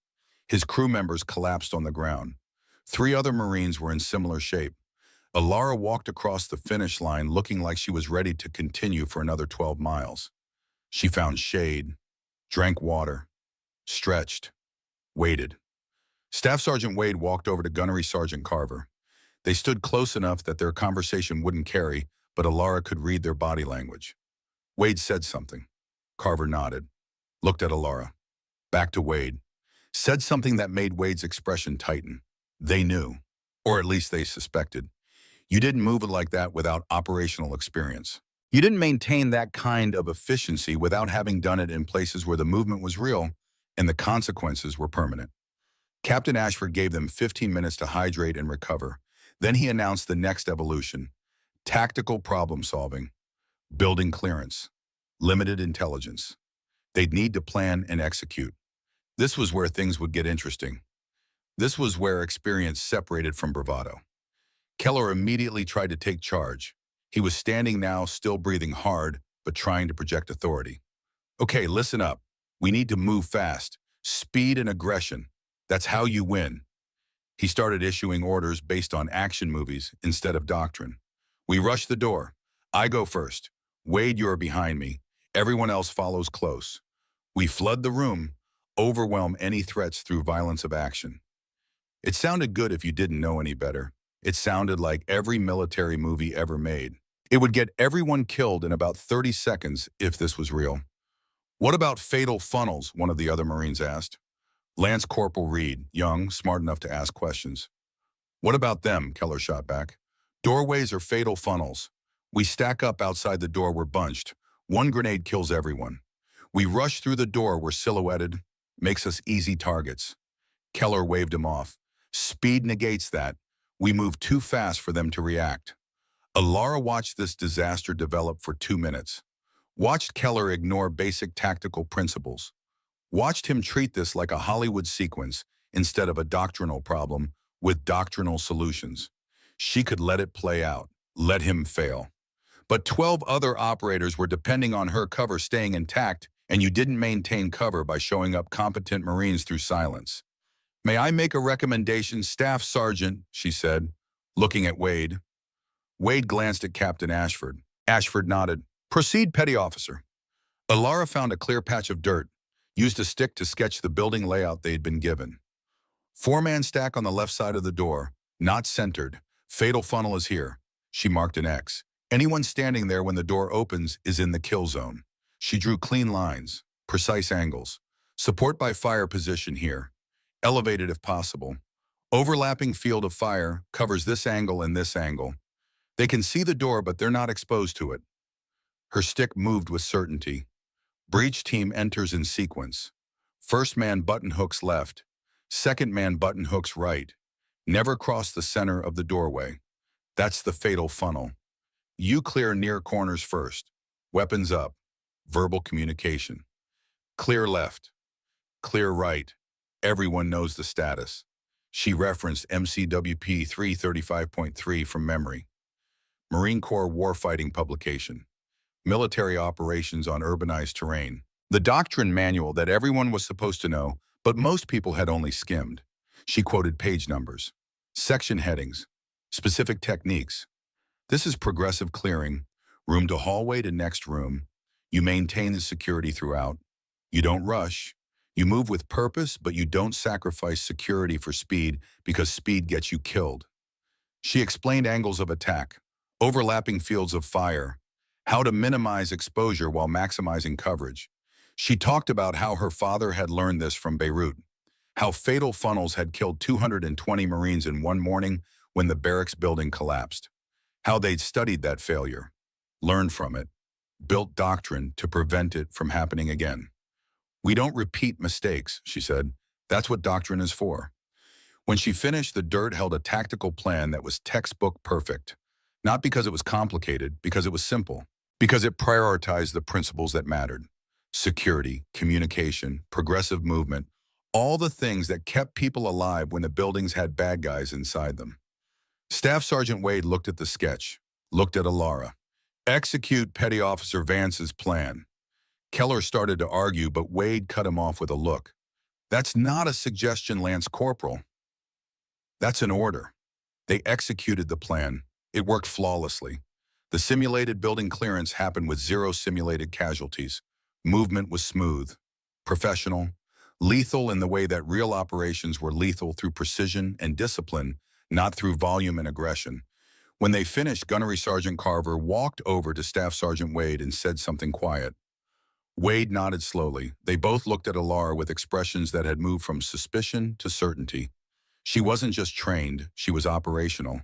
His crew members collapsed on the ground. 3 other Marines were in similar shape. Alara walked across the finish line looking like she was ready to continue for another 12 miles. She found shade, drank water, stretched, waited. Staff Sergeant Wade walked over to Gunnery Sergeant Carver. They stood close enough that their conversation wouldn't carry, but Alara could read their body language. Wade said something. Carver nodded, looked at Alara, back to Wade, said something that made Wade's expression tighten. They knew, or at least they suspected. You didn't move it like that without operational experience. You didn't maintain that kind of efficiency without having done it in places where the movement was real and the consequences were permanent. Captain Ashford gave them 15 minutes to hydrate and recover. Then he announced the next evolution: tactical problem solving, building clearance, limited intelligence. They'd need to plan and execute. This was where things would get interesting. This was where experience separated from bravado. Keller immediately tried to take charge. He was standing now, still breathing hard, but trying to project authority. Okay, listen up. We need to move fast. Speed and aggression. That's how you win. He started issuing orders based on action movies instead of doctrine. We rush the door. I go first. Wade, you are behind me. Everyone else follows close. We flood the room, overwhelm any threats through violence of action. It sounded good if you didn't know any better. It sounded like every military movie ever made. It would get everyone killed in about 30 seconds if this was real. What about fatal funnels? One of the other Marines asked. Lance Corporal Reed, young, smart enough to ask questions. What about them? Keller shot back. Doorways are fatal funnels. We stack up outside the door, we're bunched. One grenade kills everyone. We rush through the door, we're silhouetted, makes us easy targets. Keller waved him off. Speed negates that. We move too fast for them to react. Alara watched this disaster develop for 2 minutes. Watched Keller ignore basic tactical principles. Watched him treat this like a Hollywood sequence instead of a doctrinal problem with doctrinal solutions. She could let it play out, let him fail. But 12 other operators were depending on her cover staying intact, and you didn't maintain cover by showing up competent Marines through silence. May I make a recommendation, Staff Sergeant, she said, looking at Wade. Wade glanced at Captain Ashford. Ashford nodded. Proceed, Petty Officer. Alara found a clear patch of dirt, used a stick to sketch the building layout they'd been given. 4-man stack on the left side of the door, not centered. Fatal funnel is here. She marked an X. Anyone standing there when the door opens is in the kill zone. She drew clean lines, precise angles. Support by fire position here. Elevated if possible. Overlapping field of fire covers this angle and this angle. They can see the door, but they're not exposed to it. Her stick moved with certainty. Breach team enters in sequence. First man button hooks left. Second man button hooks right. Never cross the center of the doorway. That's the fatal funnel. You clear near corners first. Weapons up. Verbal communication. Clear left. Clear right. Everyone knows the status. She referenced MCWP 335.3 from memory. Marine Corps warfighting publication. Military operations on urbanized terrain. The doctrine manual that everyone was supposed to know, but most people had only skimmed. She quoted page numbers, section headings, specific techniques. This is progressive clearing, room to hallway to next room. You maintain the security throughout. You don't rush. You move with purpose, but you don't sacrifice security for speed because speed gets you killed. She explained angles of attack, overlapping fields of fire, how to minimize exposure while maximizing coverage. She talked about how her father had learned this from Beirut, how fatal funnels had killed 220 Marines in one morning when the barracks building collapsed, how they'd studied that failure, learned from it, built doctrine to prevent it from happening again. We don't repeat mistakes, she said. That's what doctrine is for. When she finished, the dirt held a tactical plan that was textbook perfect. Not because it was complicated, because it was simple. Because it prioritized the principles that mattered. Security, communication, progressive movement, all the things that kept people alive when the buildings had bad guys inside them. Staff Sergeant Wade looked at the sketch, looked at Alara. Execute Petty Officer Vance's plan. Keller started to argue, but Wade cut him off with a look. That's not a suggestion, Lance Corporal. That's an order. They executed the plan. It worked flawlessly. The simulated building clearance happened with 0 simulated casualties. Movement was smooth, professional, lethal in the way that real operations were lethal through precision and discipline, not through volume and aggression. When they finished, Gunnery Sergeant Carver walked over to Staff Sergeant Wade and said something quiet. Wade nodded slowly. They both looked at Alara with expressions that had moved from suspicion to certainty. She wasn't just trained, she was operational,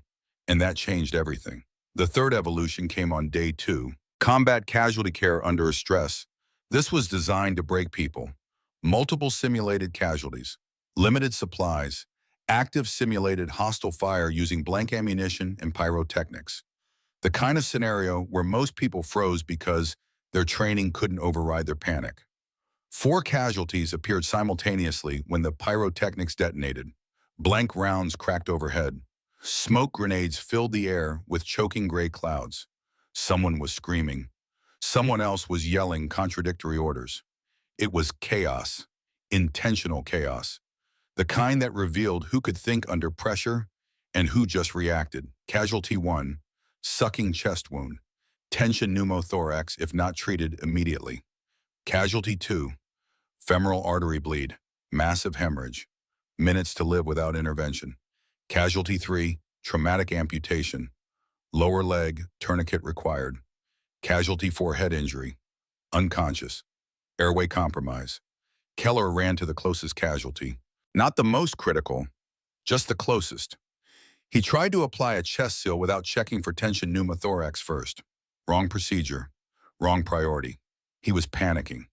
and that changed everything. The third evolution came on day 2, combat casualty care under stress. This was designed to break people. Multiple simulated casualties, limited supplies, active simulated hostile fire using blank ammunition and pyrotechnics. The kind of scenario where most people froze because their training couldn't override their panic. 4 casualties appeared simultaneously when the pyrotechnics detonated. Blank rounds cracked overhead. Smoke grenades filled the air with choking gray clouds. Someone was screaming. Someone else was yelling contradictory orders. It was chaos, intentional chaos, the kind that revealed who could think under pressure and who just reacted. Casualty 1, sucking chest wound, tension pneumothorax if not treated immediately. Casualty 2, femoral artery bleed, massive hemorrhage, minutes to live without intervention. Casualty 3, traumatic amputation, lower leg, tourniquet required. Casualty 4, head injury, unconscious, airway compromise. Keller ran to the closest casualty. Not the most critical, just the closest. He tried to apply a chest seal without checking for tension pneumothorax first. Wrong procedure, wrong priority. He was panicking.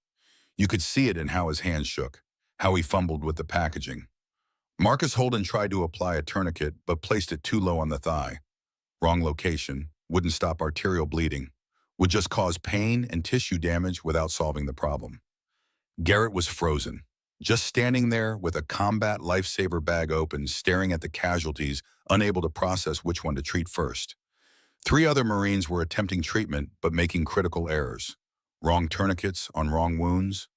You could see it in how his hands shook, how he fumbled with the packaging. Marcus Holden tried to apply a tourniquet but placed it too low on the thigh. Wrong location, wouldn't stop arterial bleeding, would just cause pain and tissue damage without solving the problem. Garrett was frozen, just standing there with a combat lifesaver bag open, staring at the casualties, unable to process which one to treat first. 3 other Marines were attempting treatment but making critical errors. Wrong tourniquets on wrong wounds,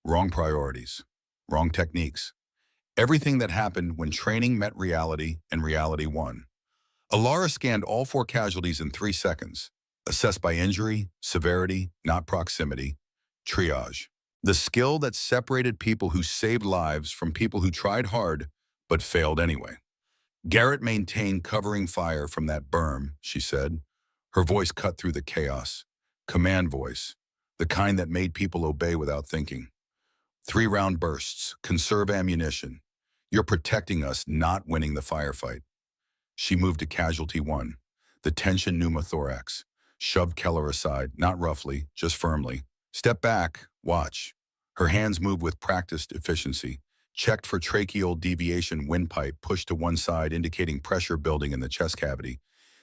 wrong priorities, wrong techniques. Everything that happened when training met reality and reality won. Alara scanned all 4 casualties in 3 seconds, assessed by injury, severity, not proximity, triage. The skill that separated people who saved lives from people who tried hard but failed anyway. Garrett maintained covering fire from that berm, she said. Her voice cut through the chaos. Command voice, the kind that made people obey without thinking. 3-round bursts, conserve ammunition. You're protecting us, not winning the firefight. She moved to casualty 1, the tension pneumothorax. Shoved Keller aside, not roughly, just firmly. Step back, watch. Her hands moved with practiced efficiency. Checked for tracheal deviation, windpipe pushed to one side, indicating pressure building in the chest cavity.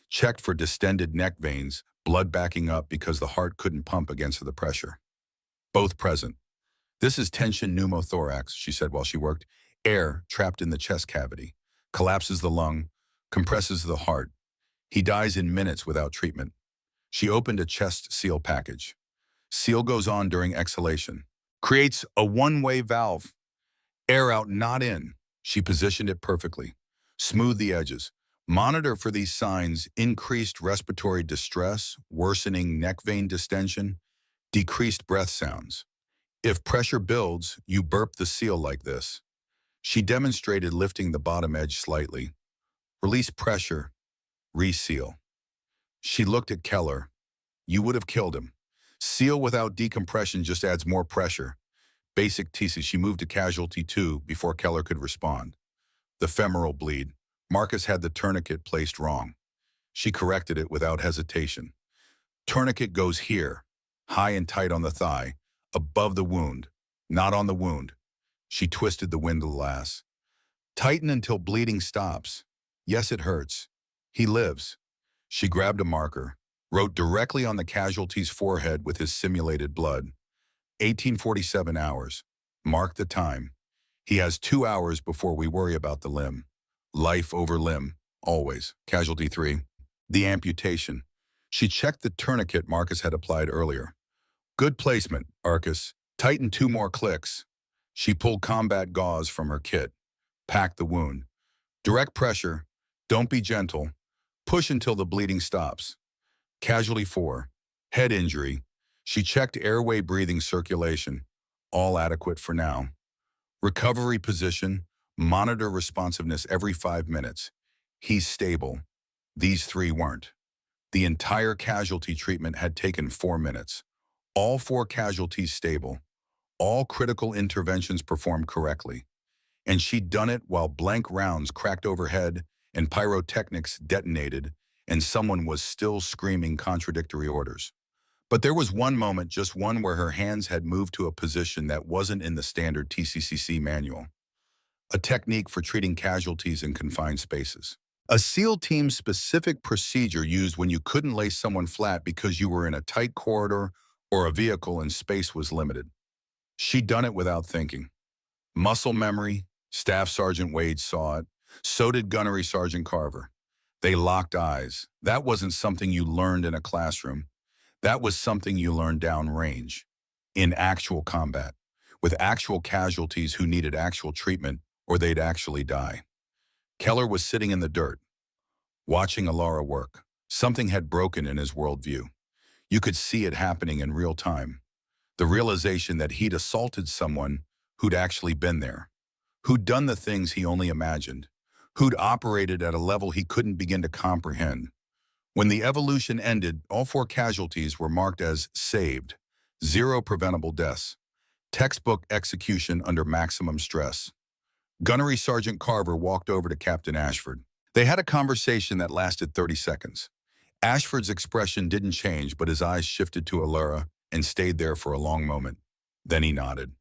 Checked for distended neck veins, blood backing up because the heart couldn't pump against the pressure. Both present. This is tension pneumothorax, she said while she worked. Air trapped in the chest cavity. Collapses the lung, compresses the heart. He dies in minutes without treatment. She opened a chest seal package. Seal goes on during exhalation. Creates a one-way valve. Air out, not in. She positioned it perfectly. Smooth the edges. Monitor for these signs: increased respiratory distress, worsening neck vein distension, decreased breath sounds. If pressure builds, you burp the seal like this. She demonstrated lifting the bottom edge slightly. Release pressure. Reseal. She looked at Keller. You would have killed him. Seal without decompression just adds more pressure. Basic thesis. She moved to casualty 2 before Keller could respond. The femoral bleed. Marcus had the tourniquet placed wrong. She corrected it without hesitation. Tourniquet goes here, high and tight on the thigh, above the wound, not on the wound. She twisted the windlass. Tighten until bleeding stops. Yes, it hurts. He lives. She grabbed a marker, wrote directly on the casualty's forehead with his simulated blood. 1847 hours. Mark the time. He has 2 hours before we worry about the limb. Life over limb, always. Casualty 3. The amputation. She checked the tourniquet Marcus had applied earlier. Good placement, Arcus. Tighten 2 more clicks. She pulled combat gauze from her kit. Packed the wound. Direct pressure. Don't be gentle. Push until the bleeding stops. Casualty 4. Head injury. She checked airway, breathing, circulation, all adequate for now. Recovery position, monitor responsiveness every 5 minutes. He's stable. These three weren't. The entire casualty treatment had taken 4 minutes. All 4 casualties stable. All critical interventions performed correctly. And she'd done it while blank rounds cracked overhead and pyrotechnics detonated, and someone was still screaming contradictory orders. But there was one moment, just one, where her hands had moved to a position that wasn't in the standard TCCC manual. A technique for treating casualties in confined spaces. A SEAL team's specific procedure used when you couldn't lay someone flat because you were in a tight corridor or a vehicle and space was limited. She'd done it without thinking. Muscle memory. Staff Sergeant Wade saw it. So did Gunnery Sergeant Carver. They locked eyes. That wasn't something you learned in a classroom. That was something you learned downrange, in actual combat, with actual casualties who needed actual treatment or they'd actually die. Keller was sitting in the dirt, watching Alara work. Something had broken in his worldview. You could see it happening in real time. The realization that he'd assaulted someone who'd actually been there, who'd done the things he only imagined, who'd operated at a level he couldn't begin to comprehend. When the evolution ended, all 4 casualties were marked as saved, 0 preventable deaths, textbook execution under maximum stress. Gunnery Sergeant Carver walked over to Captain Ashford. They had a conversation that lasted 30 seconds. Ashford's expression didn't change, but his eyes shifted to Alara and stayed there for a long moment. Then he nodded.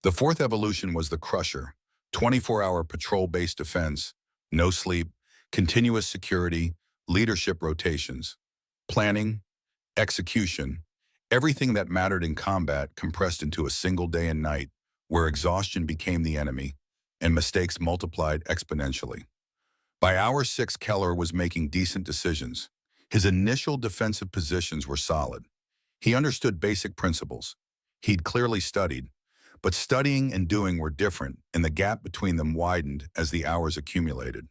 The 4th evolution was the Crusher, 24-hour patrol-based defense, no sleep, continuous security, leadership rotations, planning, execution, everything that mattered in combat compressed into a single day and night where exhaustion became the enemy and mistakes multiplied exponentially. By hour 6, Keller was making decent decisions. His initial defensive positions were solid. He understood basic principles. He'd clearly studied, but studying and doing were different, and the gap between them widened as the hours accumulated.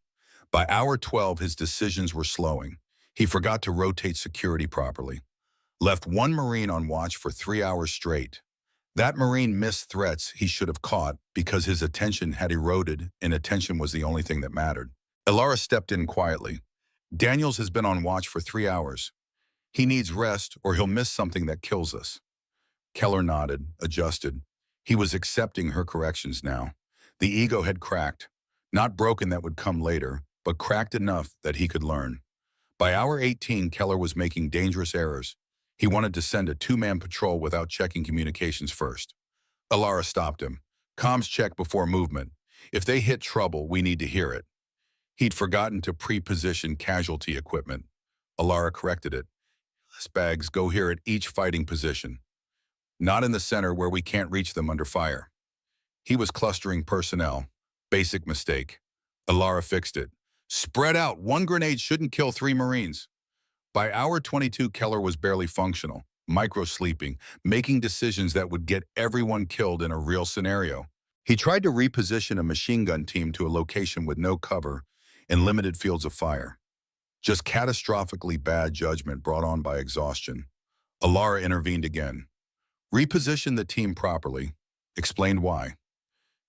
By hour 12, his decisions were slowing. He forgot to rotate security properly. Left one Marine on watch for 3 hours straight. That Marine missed threats he should have caught because his attention had eroded, and attention was the only thing that mattered. Alara stepped in quietly. Daniels has been on watch for 3 hours. He needs rest or he'll miss something that kills us. Keller nodded, adjusted. He was accepting her corrections now. The ego had cracked. Not broken, that would come later, but cracked enough that he could learn. By hour 18, Keller was making dangerous errors. He wanted to send a 2-man patrol without checking communications first. Alara stopped him. Comms check before movement. If they hit trouble, we need to hear it. He'd forgotten to pre-position casualty equipment. Alara corrected it. Bags go here at each fighting position. Not in the center where we can't reach them under fire. He was clustering personnel. Basic mistake. Alara fixed it. Spread out. 1 grenade shouldn't kill 3 Marines. By hour 22, Keller was barely functional, micro-sleeping, making decisions that would get everyone killed in a real scenario. He tried to reposition a machine gun team to a location with no cover and limited fields of fire. Just catastrophically bad judgment brought on by exhaustion. Alara intervened again. Repositioned the team properly, explained why.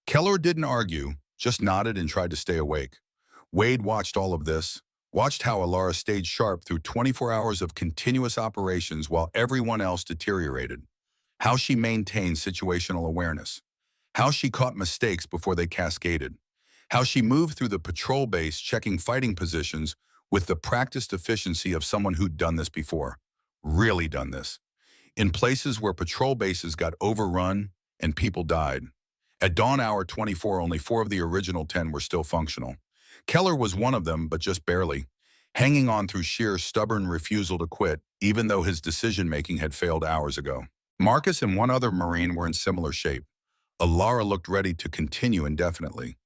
Keller didn't argue, just nodded and tried to stay awake. Wade watched all of this, watched how Alara stayed sharp through 24 hours of continuous operations while everyone else deteriorated. How she maintained situational awareness. How she caught mistakes before they cascaded. How she moved through the patrol base checking fighting positions with the practiced efficiency of someone who'd done this before. Really done this. In places where patrol bases got overrun and people died. At dawn hour 24, only 4 of the original 10 were still functional. Keller was one of them, but just barely, hanging on through sheer stubborn refusal to quit, even though his decision-making had failed hours ago. Marcus and one other Marine were in similar shape. Alara looked ready to continue indefinitely.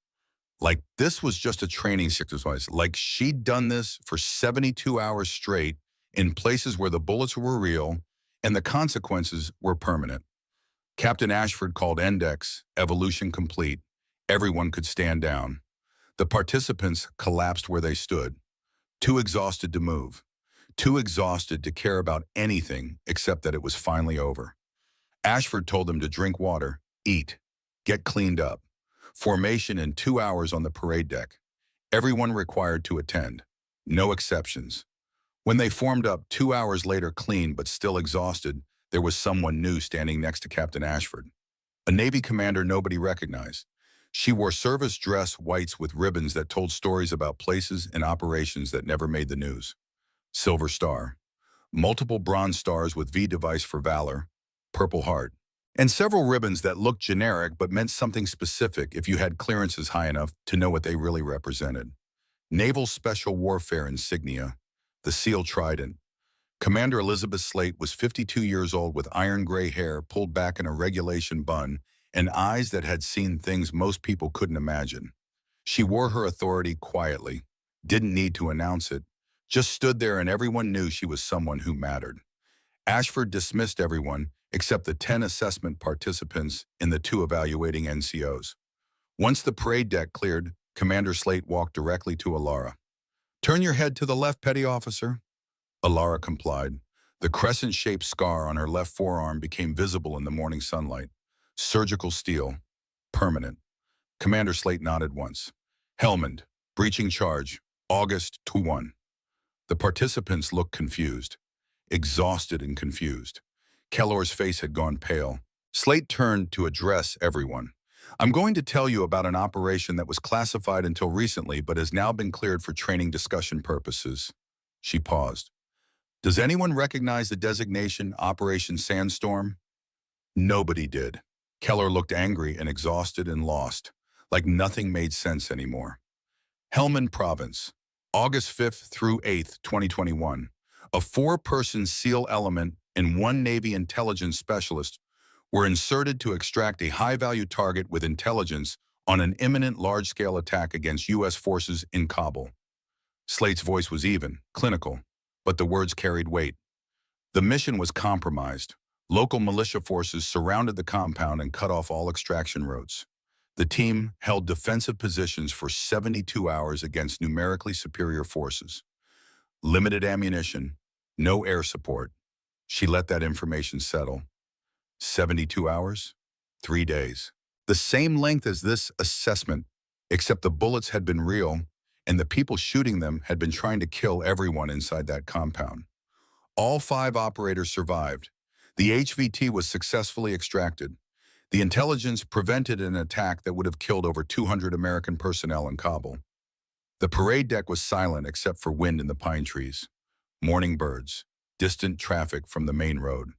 Like this was just a training exercise, like she'd done this for 72 hours straight in places where the bullets were real and the consequences were permanent. Captain Ashford called Index, evolution complete. Everyone could stand down. The participants collapsed where they stood, too exhausted to move, too exhausted to care about anything except that it was finally over. Ashford told them to drink water, eat, get cleaned up. Formation in 2 hours on the parade deck. Everyone required to attend. No exceptions. When they formed up 2 hours later clean but still exhausted, there was someone new standing next to Captain Ashford. A Navy commander nobody recognized. She wore service dress whites with ribbons that told stories about places and operations that never made the news. Silver Star. Multiple bronze stars with V device for valor, Purple Heart, and several ribbons that looked generic but meant something specific if you had clearances high enough to know what they really represented. Naval Special Warfare insignia, the SEAL Trident. Commander Elizabeth Slate was 52 years old with iron gray hair pulled back in a regulation bun and eyes that had seen things most people couldn't imagine. She wore her authority quietly, didn't need to announce it, just stood there and everyone knew she was someone who mattered. Ashford dismissed everyone except the 10 assessment participants and the 2 evaluating NCOs. Once the parade deck cleared, Commander Slate walked directly to Alara. "Turn your head to the left, Petty Officer." Alara complied. The crescent-shaped scar on her left forearm became visible in the morning sunlight. Surgical steel. Permanent. Commander Slate nodded once. "Helmand, breaching charge, August 21." The participants looked confused. Exhausted and confused. Kellore's face had gone pale. Slate turned to address everyone. "I'm going to tell you about an operation that was classified until recently but has now been cleared for training discussion purposes." She paused. "Does anyone recognize the designation Operation Sandstorm?" Nobody did. Keller looked angry and exhausted and lost, like nothing made sense anymore. Helmand Province, August 5th through 8th, 2021. A 4-person SEAL element and 1 Navy intelligence specialist were inserted to extract a high-value target with intelligence on an imminent large-scale attack against U.S. forces in Kabul. Slate's voice was even, clinical, but the words carried weight. The mission was compromised. Local militia forces surrounded the compound and cut off all extraction routes. The team held defensive positions for 72 hours against numerically superior forces. Limited ammunition, no air support. She let that information settle. 72 hours? 3 days. The same length as this assessment, except the bullets had been real, and the people shooting them had been trying to kill everyone inside that compound. All 5 operators survived. The HVT was successfully extracted. The intelligence prevented an attack that would have killed over 200 American personnel in Kabul. The parade deck was silent except for wind in the pine trees, morning birds, distant traffic from the main road.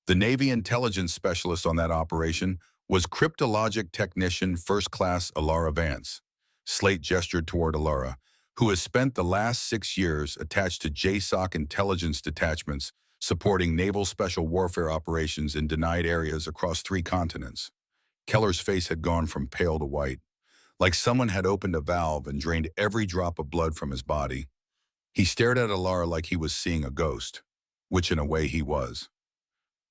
The Navy intelligence specialist on that operation was cryptologic technician First Class Alara Vance. Slate gestured toward Alara, who has spent the last 6 years attached to JSOC intelligence detachments supporting naval special warfare operations in denied areas across 3 continents. Keller's face had gone from pale to white, like someone had opened a valve and drained every drop of blood from his body. He stared at Alara like he was seeing a ghost, which in a way he was.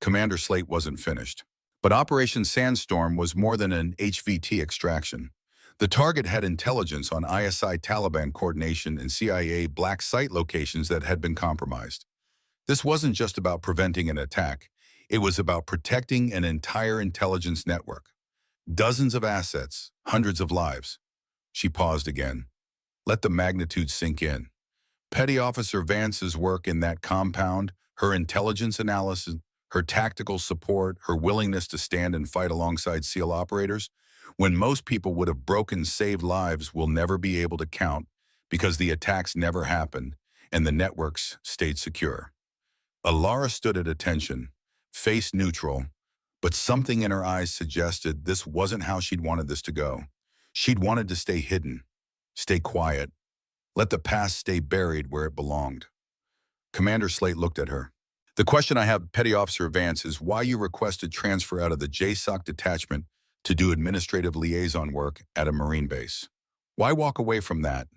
Commander Slate wasn't finished. But Operation Sandstorm was more than an HVT extraction. The target had intelligence on ISI Taliban coordination and CIA black site locations that had been compromised. This wasn't just about preventing an attack. It was about protecting an entire intelligence network. Dozens of assets, hundreds of lives. She paused again. Let the magnitude sink in. Petty Officer Vance's work in that compound, her intelligence analysis, her tactical support, her willingness to stand and fight alongside SEAL operators, when most people would have broken saved lives, will never be able to count because the attacks never happened and the networks stayed secure. Alara stood at attention, face neutral, but something in her eyes suggested this wasn't how she'd wanted this to go. She'd wanted to stay hidden, stay quiet, let the past stay buried where it belonged. Commander Slate looked at her. "The question I have, Petty Officer Vance, is why you requested transfer out of the JSOC detachment to do administrative liaison work at a Marine base. Why walk away from that?"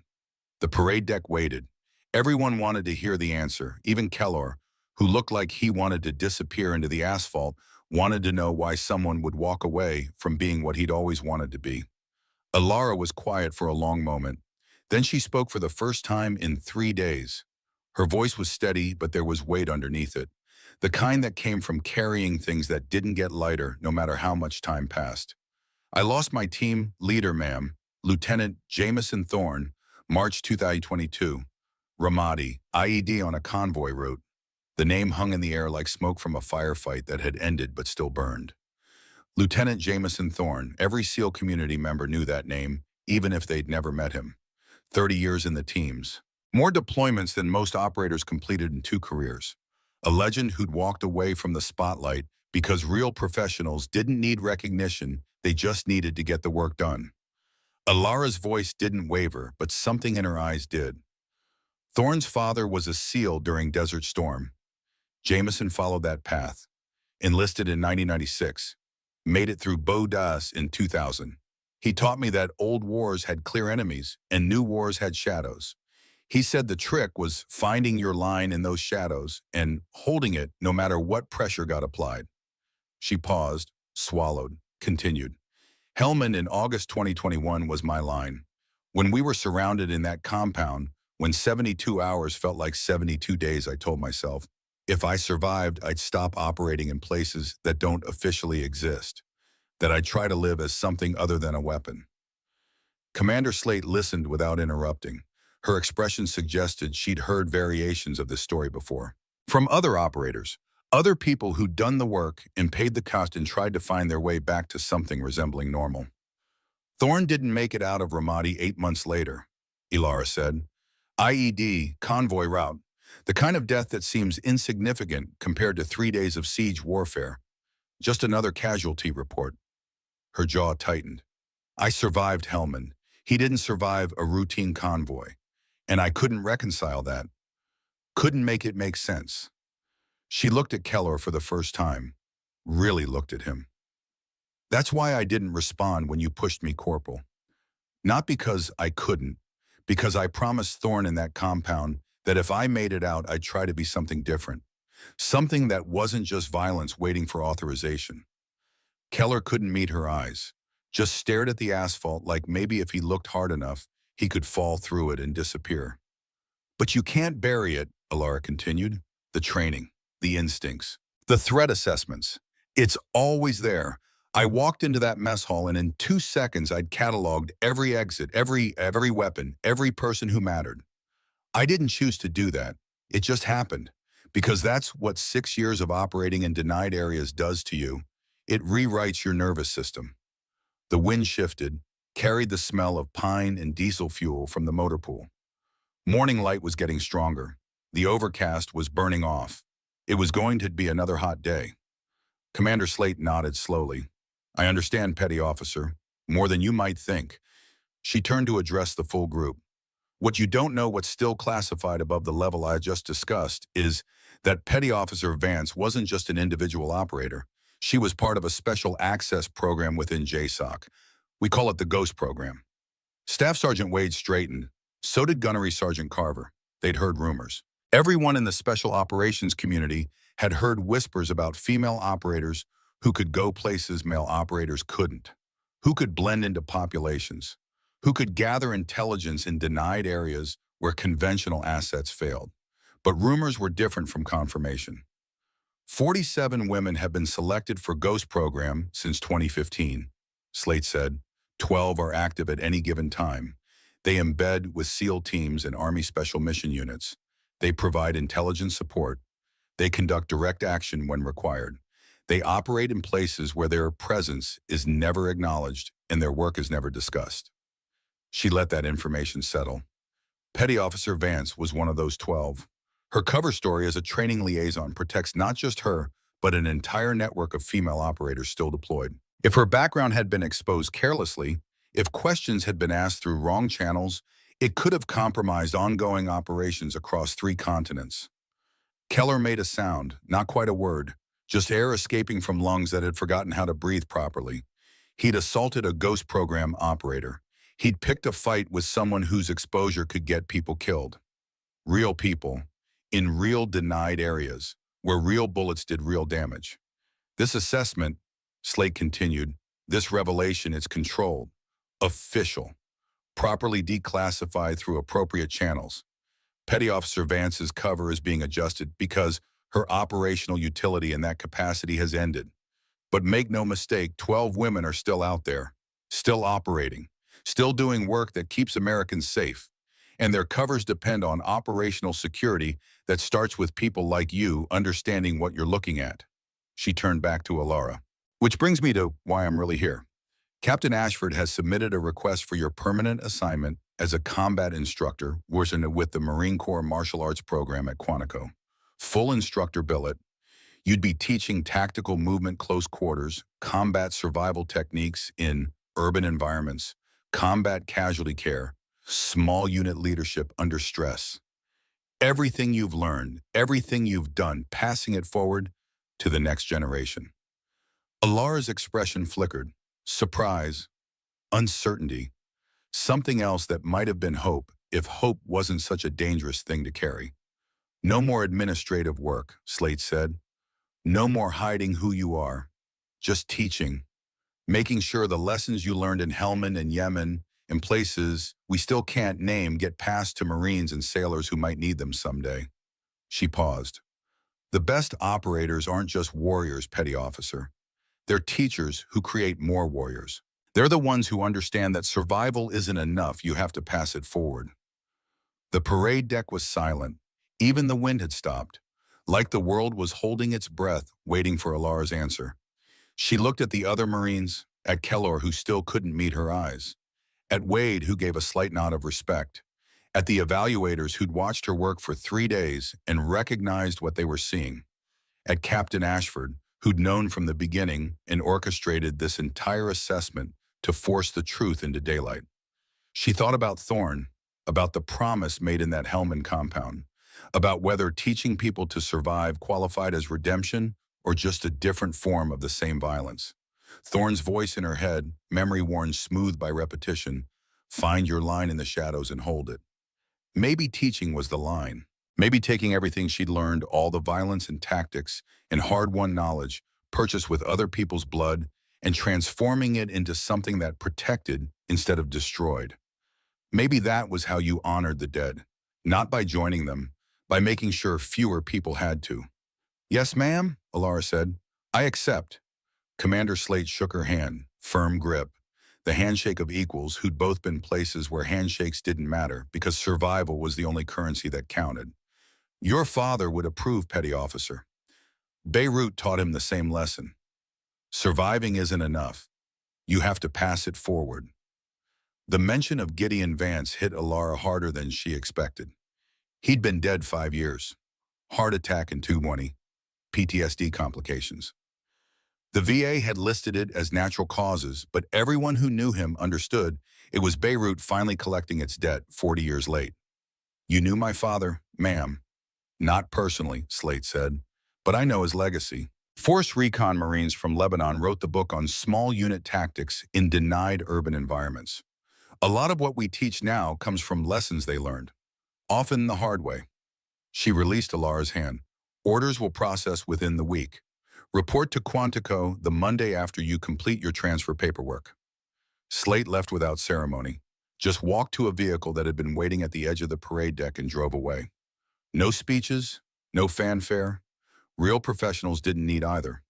The parade deck waited. Everyone wanted to hear the answer. Even Kellore, who looked like he wanted to disappear into the asphalt, wanted to know why someone would walk away from being what he'd always wanted to be. Alara was quiet for a long moment. Then she spoke for the first time in 3 days. Her voice was steady, but there was weight underneath it. The kind that came from carrying things that didn't get lighter no matter how much time passed. I lost my team leader, ma'am, Lieutenant Jameson Thorne, March 2022. Ramadi, IED on a convoy route. The name hung in the air like smoke from a firefight that had ended but still burned. Lieutenant Jameson Thorne, every SEAL community member knew that name, even if they'd never met him. 30 years in the teams. More deployments than most operators completed in 2 careers. A legend who'd walked away from the spotlight because real professionals didn't need recognition, they just needed to get the work done. Alara's voice didn't waver, but something in her eyes did. Thorne's father was a SEAL during Desert Storm. Jameson followed that path. Enlisted in 1996. Made it through Btch in 2000. He taught me that old wars had clear enemies and new wars had shadows. He said the trick was finding your line in those shadows and holding it no matter what pressure got applied. She paused, swallowed, continued. Helmand in August 2021 was my line. When we were surrounded in that compound, when 72 hours felt like 72 days, I told myself, if I survived, I'd stop operating in places that don't officially exist, that I'd try to live as something other than a weapon. Commander Slate listened without interrupting. Her expression suggested she'd heard variations of this story before. From other operators, other people who'd done the work and paid the cost and tried to find their way back to something resembling normal. Thorne didn't make it out of Ramadi 8 months later, Alara said. IED, convoy route, the kind of death that seems insignificant compared to 3 days of siege warfare. Just another casualty report. Her jaw tightened. I survived Helmand. He didn't survive a routine convoy. And I couldn't reconcile that. Couldn't make it make sense. She looked at Keller for the first time. Really looked at him. That's why I didn't respond when you pushed me, Corporal. Not because I couldn't, because I promised Thorne in that compound that if I made it out, I'd try to be something different. Something that wasn't just violence waiting for authorization. Keller couldn't meet her eyes, just stared at the asphalt like maybe if he looked hard enough, he could fall through it and disappear. But you can't bury it, Alara continued. The training, the instincts, the threat assessments. It's always there. I walked into that mess hall and in 2 seconds I'd cataloged every exit, every weapon, every person who mattered. I didn't choose to do that. It just happened. Because that's what 6 years of operating in denied areas does to you. It rewrites your nervous system. The wind shifted, carried the smell of pine and diesel fuel from the motor pool. Morning light was getting stronger. The overcast was burning off. It was going to be another hot day. Commander Slate nodded slowly. I understand, Petty Officer. More than you might think. She turned to address the full group. What you don't know, what's still classified above the level I just discussed, is that Petty Officer Vance wasn't just an individual operator. She was part of a special access program within JSOC. We call it the Ghost Program. Staff Sergeant Wade straightened. So did Gunnery Sergeant Carver. They'd heard rumors. Everyone in the special operations community had heard whispers about female operators who could go places male operators couldn't, who could blend into populations, who could gather intelligence in denied areas where conventional assets failed. But rumors were different from confirmation. 47 women have been selected for Ghost Program since 2015, Slate said. 12 are active at any given time. They embed with SEAL teams and Army Special Mission Units. They provide intelligence support. They conduct direct action when required. They operate in places where their presence is never acknowledged and their work is never discussed. She let that information settle. Petty Officer Vance was one of those 12. Her cover story as a training liaison protects not just her, but an entire network of female operators still deployed. If her background had been exposed carelessly, if questions had been asked through wrong channels, it could have compromised ongoing operations across 3 continents. Keller made a sound, not quite a word, just air escaping from lungs that had forgotten how to breathe properly. He'd assaulted a Ghost Program operator. He'd picked a fight with someone whose exposure could get people killed. Real people, in real denied areas, where real bullets did real damage. This assessment, Slate continued, this revelation is controlled, official, properly declassified through appropriate channels. Petty Officer Vance's cover is being adjusted because her operational utility in that capacity has ended. But make no mistake, 12 women are still out there, still operating, still doing work that keeps Americans safe. And their covers depend on operational security that starts with people like you understanding what you're looking at. She turned back to Alara. Which brings me to why I'm really here. Captain Ashford has submitted a request for your permanent assignment as a combat instructor working with the Marine Corps Martial Arts Program at Quantico. Full instructor billet. You'd be teaching tactical movement close quarters, combat survival techniques in urban environments, combat casualty care, small unit leadership under stress. Everything you've learned, everything you've done, passing it forward to the next generation. Alara's expression flickered. Surprise, uncertainty, something else that might have been hope if hope wasn't such a dangerous thing to carry. No more administrative work, Slate said. No more hiding who you are. Just teaching, making sure the lessons you learned in Helmand and Yemen, in places we still can't name, get passed to Marines and sailors who might need them someday. She paused. The best operators aren't just warriors, Petty Officer. They're teachers who create more warriors. They're the ones who understand that survival isn't enough, you have to pass it forward. The parade deck was silent. Even the wind had stopped, like the world was holding its breath, waiting for Alara's answer. She looked at the other Marines, at Kellor, who still couldn't meet her eyes, at Wade, who gave a slight nod of respect, at the evaluators who'd watched her work for 3 days and recognized what they were seeing, at Captain Ashford, who'd known from the beginning and orchestrated this entire assessment to force the truth into daylight. She thought about Thorn, about the promise made in that Helmand compound, about whether teaching people to survive qualified as redemption or just a different form of the same violence. Thorn's voice in her head, memory worn smooth by repetition, find your line in the shadows and hold it. Maybe teaching was the line. Maybe taking everything she'd learned, all the violence and tactics and hard-won knowledge, purchased with other people's blood, and transforming it into something that protected instead of destroyed. Maybe that was how you honored the dead, not by joining them, by making sure fewer people had to. Yes, ma'am, Alara said. I accept. Commander Slate shook her hand, firm grip, the handshake of equals who'd both been places where handshakes didn't matter because survival was the only currency that counted. Your father would approve, Petty Officer. Beirut taught him the same lesson. Surviving isn't enough. You have to pass it forward. The mention of Gideon Vance hit Alara harder than she expected. He'd been dead 5 years. Heart attack in 2020. PTSD complications. The VA had listed it as natural causes, but everyone who knew him understood it was Beirut finally collecting its debt 40 years late. You knew my father, ma'am. Not personally, Slate said, but I know his legacy. Force Recon Marines from Lebanon wrote the book on small unit tactics in denied urban environments. A lot of what we teach now comes from lessons they learned, often the hard way. She released Alara's hand. Orders will process within the week. Report to Quantico the Monday after you complete your transfer paperwork. Slate left without ceremony, just walked to a vehicle that had been waiting at the edge of the parade deck and drove away. No speeches, no fanfare. Real professionals didn't need either.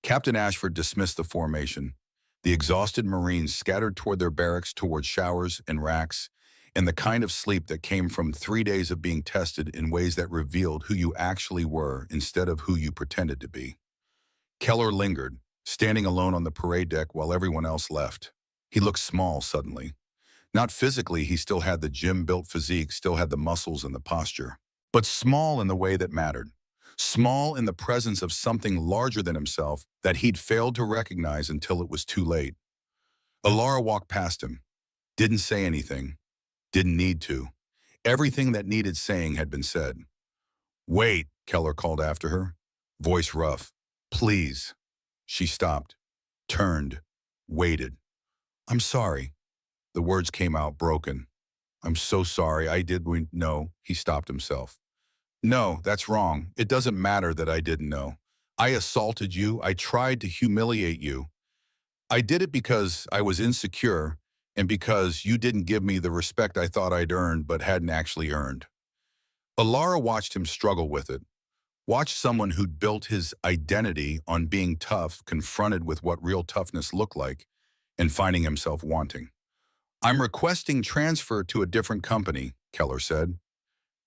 Captain Ashford dismissed the formation. The exhausted Marines scattered toward their barracks, toward showers and racks, and the kind of sleep that came from 3 days of being tested in ways that revealed who you actually were instead of who you pretended to be. Kellor lingered, standing alone on the parade deck while everyone else left. He looked small suddenly. Not physically, he still had the gym-built physique, still had the muscles and the posture, but small in the way that mattered. Small in the presence of something larger than himself that he'd failed to recognize until it was too late. Alara walked past him, didn't say anything, didn't need to. Everything that needed saying had been said. Wait, Kellor called after her, voice rough. Please. She stopped, turned, waited. I'm sorry. The words came out broken. I'm so sorry. No, he stopped himself. No, that's wrong. It doesn't matter that I didn't know. I assaulted you. I tried to humiliate you. I did it because I was insecure and because you didn't give me the respect I thought I'd earned but hadn't actually earned. Alara watched him struggle with it, watched someone who'd built his identity on being tough, confronted with what real toughness looked like, and finding himself wanting. "I'm requesting transfer to a different company," Keller said.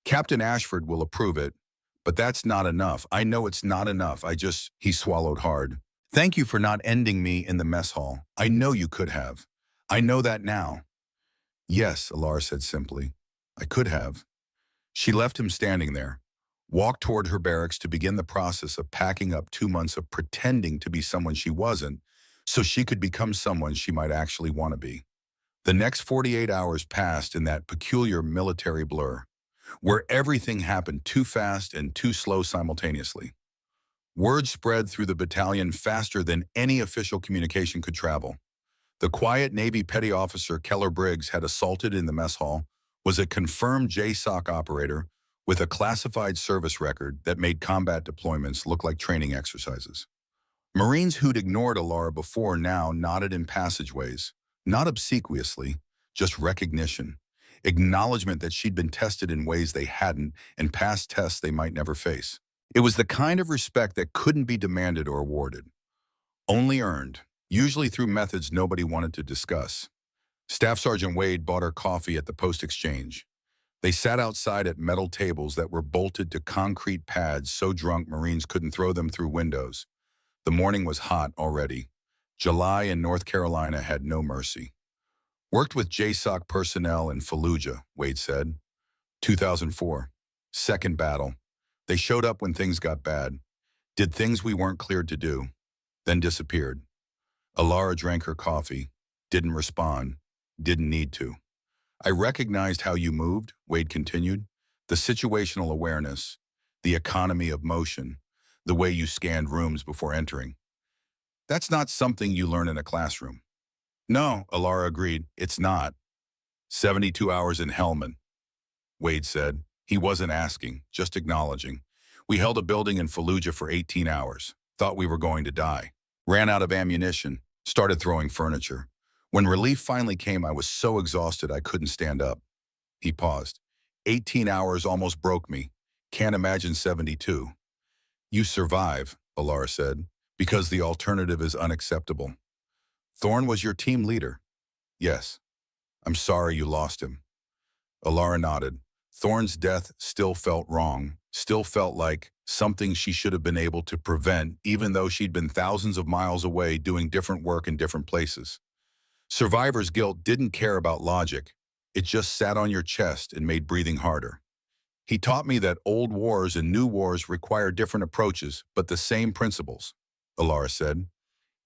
"Captain Ashford will approve it, but that's not enough. I know it's not enough. He swallowed hard. "Thank you for not ending me in the mess hall. I know you could have. I know that now." "Yes," Alara said simply. "I could have." She left him standing there, walked toward her barracks to begin the process of packing up 2 months of pretending to be someone she wasn't, so she could become someone she might actually want to be. The next 48 hours passed in that peculiar military blur, where everything happened too fast and too slow simultaneously. Word spread through the battalion faster than any official communication could travel. The quiet Navy petty officer Keller Briggs had assaulted in the mess hall was a confirmed JSOC operator with a classified service record that made combat deployments look like training exercises. Marines who'd ignored Alara before now nodded in passageways, not obsequiously, just recognition, acknowledgement that she'd been tested in ways they hadn't and passed tests they might never face. It was the kind of respect that couldn't be demanded or awarded, only earned, usually through methods nobody wanted to discuss. Staff Sergeant Wade bought her coffee at the post exchange. They sat outside at metal tables that were bolted to concrete pads so drunk Marines couldn't throw them through windows. The morning was hot already. July in North Carolina had no mercy. "Worked with JSOC personnel in Fallujah," Wade said. 2004. Second battle. They showed up when things got bad, did things we weren't cleared to do, then disappeared. Alara drank her coffee, didn't respond, didn't need to. "I recognized how you moved," Wade continued. "The situational awareness, the economy of motion, the way you scanned rooms before entering. That's not something you learn in a classroom." "No," Alara agreed, "it's not." 72 hours in Helmand, Wade said. He wasn't asking, just acknowledging. "We held a building in Fallujah for 18 hours. Thought we were going to die. Ran out of ammunition. Started throwing furniture. When relief finally came, I was so exhausted I couldn't stand up." He paused. 18 hours almost broke me. Can't imagine 72. "You survive," Alara said, "because the alternative is unacceptable." "Thorne was your team leader." "Yes." "I'm sorry you lost him." Alara nodded. Thorne's death still felt wrong, still felt like something she should have been able to prevent, even though she'd been thousands of miles away doing different work in different places. Survivor's guilt didn't care about logic. It just sat on your chest and made breathing harder. "He taught me that old wars and new wars require different approaches, but the same principles," Alara said.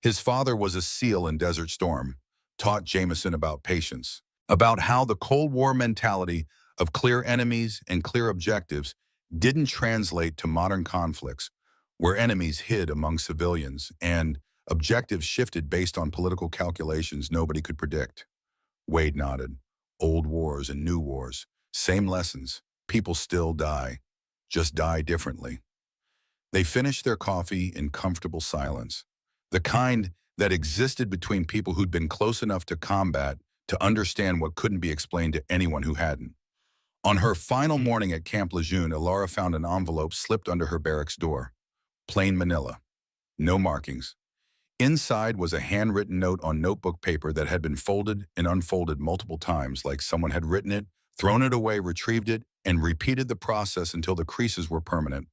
His father was a SEAL in Desert Storm, taught Jameson about patience, about how the Cold War mentality of clear enemies and clear objectives didn't translate to modern conflicts, where enemies hid among civilians and objectives shifted based on political calculations nobody could predict. Wade nodded. Old wars and new wars, same lessons. People still die, just die differently. They finished their coffee in comfortable silence, the kind that existed between people who'd been close enough to combat to understand what couldn't be explained to anyone who hadn't. On her final morning at Camp Lejeune, Alara found an envelope slipped under her barracks door. Plain manila. No markings. Inside was a handwritten note on notebook paper that had been folded and unfolded multiple times, like someone had written it, thrown it away, retrieved it, and repeated the process until the creases were permanent.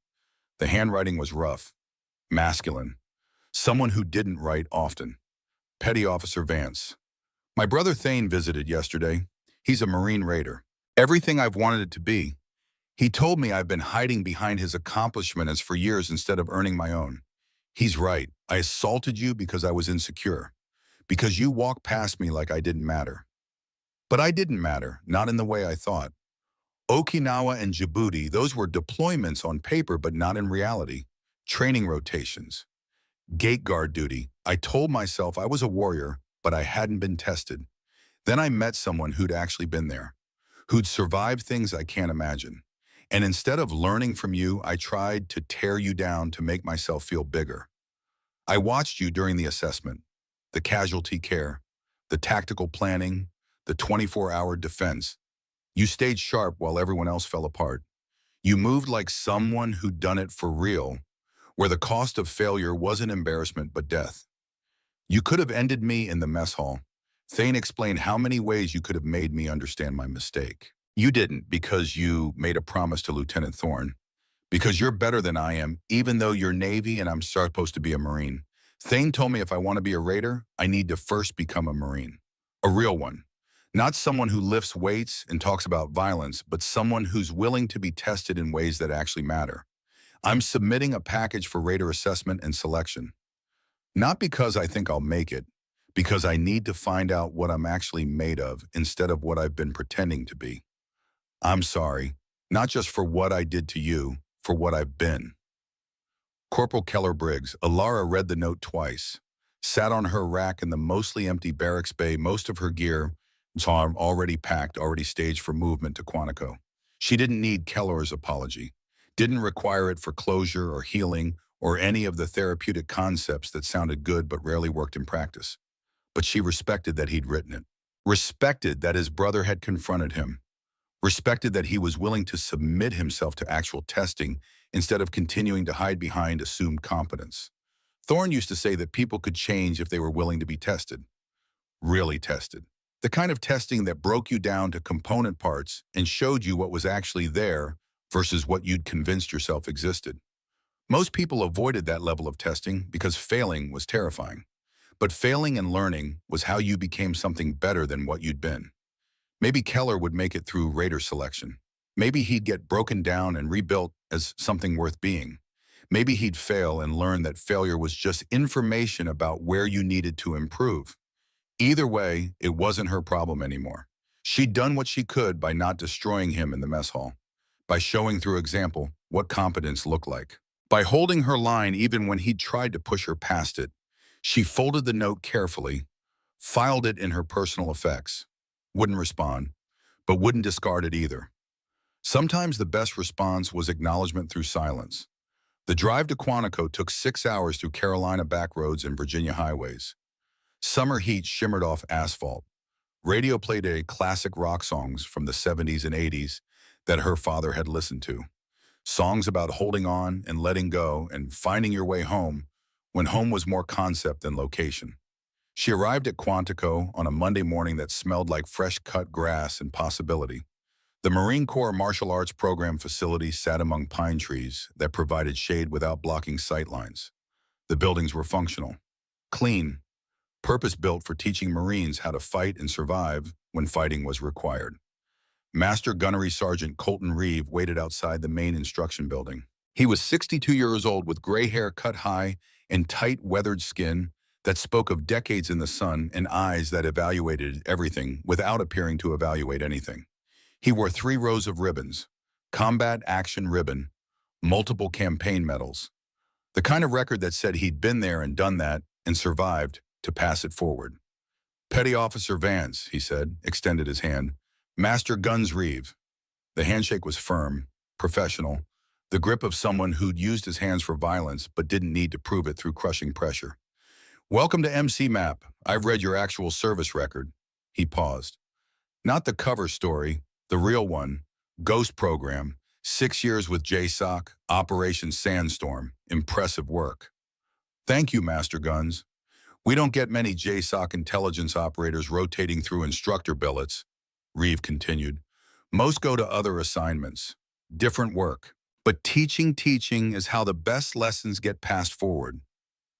The handwriting was rough, masculine. Someone who didn't write often. Petty Officer Vance. "My brother Thane visited yesterday. He's a Marine Raider. Everything I've wanted it to be. He told me I've been hiding behind his accomplishments for years instead of earning my own. He's right. I assaulted you because I was insecure. Because you walked past me like I didn't matter. But I didn't matter, not in the way I thought. Okinawa and Djibouti, those were deployments on paper but not in reality. Training rotations. Gate guard duty. I told myself I was a warrior, but I hadn't been tested. Then I met someone who'd actually been there, who'd survived things I can't imagine. And instead of learning from you, I tried to tear you down to make myself feel bigger. I watched you during the assessment, the casualty care, the tactical planning, the 24-hour defense. You stayed sharp while everyone else fell apart. You moved like someone who'd done it for real, where the cost of failure wasn't embarrassment but death. You could have ended me in the mess hall. Thane explained how many ways you could have made me understand my mistake. You didn't because you made a promise to Lieutenant Thorne. Because you're better than I am, even though you're Navy and I'm supposed to be a Marine. Thane told me if I want to be a Raider, I need to first become a Marine. A real one. Not someone who lifts weights and talks about violence, but someone who's willing to be tested in ways that actually matter. I'm submitting a package for Raider assessment and selection. Not because I think I'll make it, because I need to find out what I'm actually made of instead of what I've been pretending to be. I'm sorry, not just for what I did to you, for what I've been. Corporal Keller Briggs, Alara read the note twice, sat on her rack in the mostly empty barracks bay, most of her gear saw already packed, already staged for movement to Quantico. She didn't need Keller's apology, didn't require it for closure or healing or any of the therapeutic concepts that sounded good but rarely worked in practice. But she respected that he'd written it, respected that his brother had confronted him, respected that he was willing to submit himself to actual testing instead of continuing to hide behind assumed competence. Thorne used to say that people could change if they were willing to be tested, really tested. The kind of testing that broke you down to component parts and showed you what was actually there versus what you'd convinced yourself existed. Most people avoided that level of testing because failing was terrifying. But failing and learning was how you became something better than what you'd been. Maybe Keller would make it through Raider selection. Maybe he'd get broken down and rebuilt as something worth being. Maybe he'd fail and learn that failure was just information about where you needed to improve. Either way, it wasn't her problem anymore. She'd done what she could by not destroying him in the mess hall, by showing through example what competence looked like, by holding her line even when he'd tried to push her past it. She folded the note carefully, filed it in her personal effects, wouldn't respond, but wouldn't discard it either. Sometimes the best response was acknowledgement through silence. The drive to Quantico took 6 hours through Carolina back roads and Virginia highways. Summer heat shimmered off asphalt. Radio played classic rock songs from the 70s and 80s that her father had listened to. Songs about holding on and letting go and finding your way home when home was more concept than location. She arrived at Quantico on a Monday morning that smelled like fresh-cut grass and possibility. The Marine Corps Martial Arts Program facility sat among pine trees that provided shade without blocking sight lines. The buildings were functional, clean, purpose-built for teaching Marines how to fight and survive when fighting was required. Master Gunnery Sergeant Colton Reeve waited outside the main instruction building. He was 62 years old with gray hair cut high and tight, weathered skin that spoke of decades in the sun and eyes that evaluated everything without appearing to evaluate anything. He wore 3 rows of ribbons, combat action ribbon, multiple campaign medals, the kind of record that said he'd been there and done that and survived to pass it forward. Petty Officer Vance, he said, extended his hand. Master Guns Reeve. The handshake was firm, professional, the grip of someone who'd used his hands for violence but didn't need to prove it through crushing pressure. Welcome to MC Map. I've read your actual service record. He paused. Not the cover story, the real one. Ghost program, 6 years with JSOC, Operation Sandstorm. Impressive work. Thank you, Master Guns. We don't get many JSOC intelligence operators rotating through instructor billets, Reeve continued. Most go to other assignments, different work. But teaching is how the best lessons get passed forward.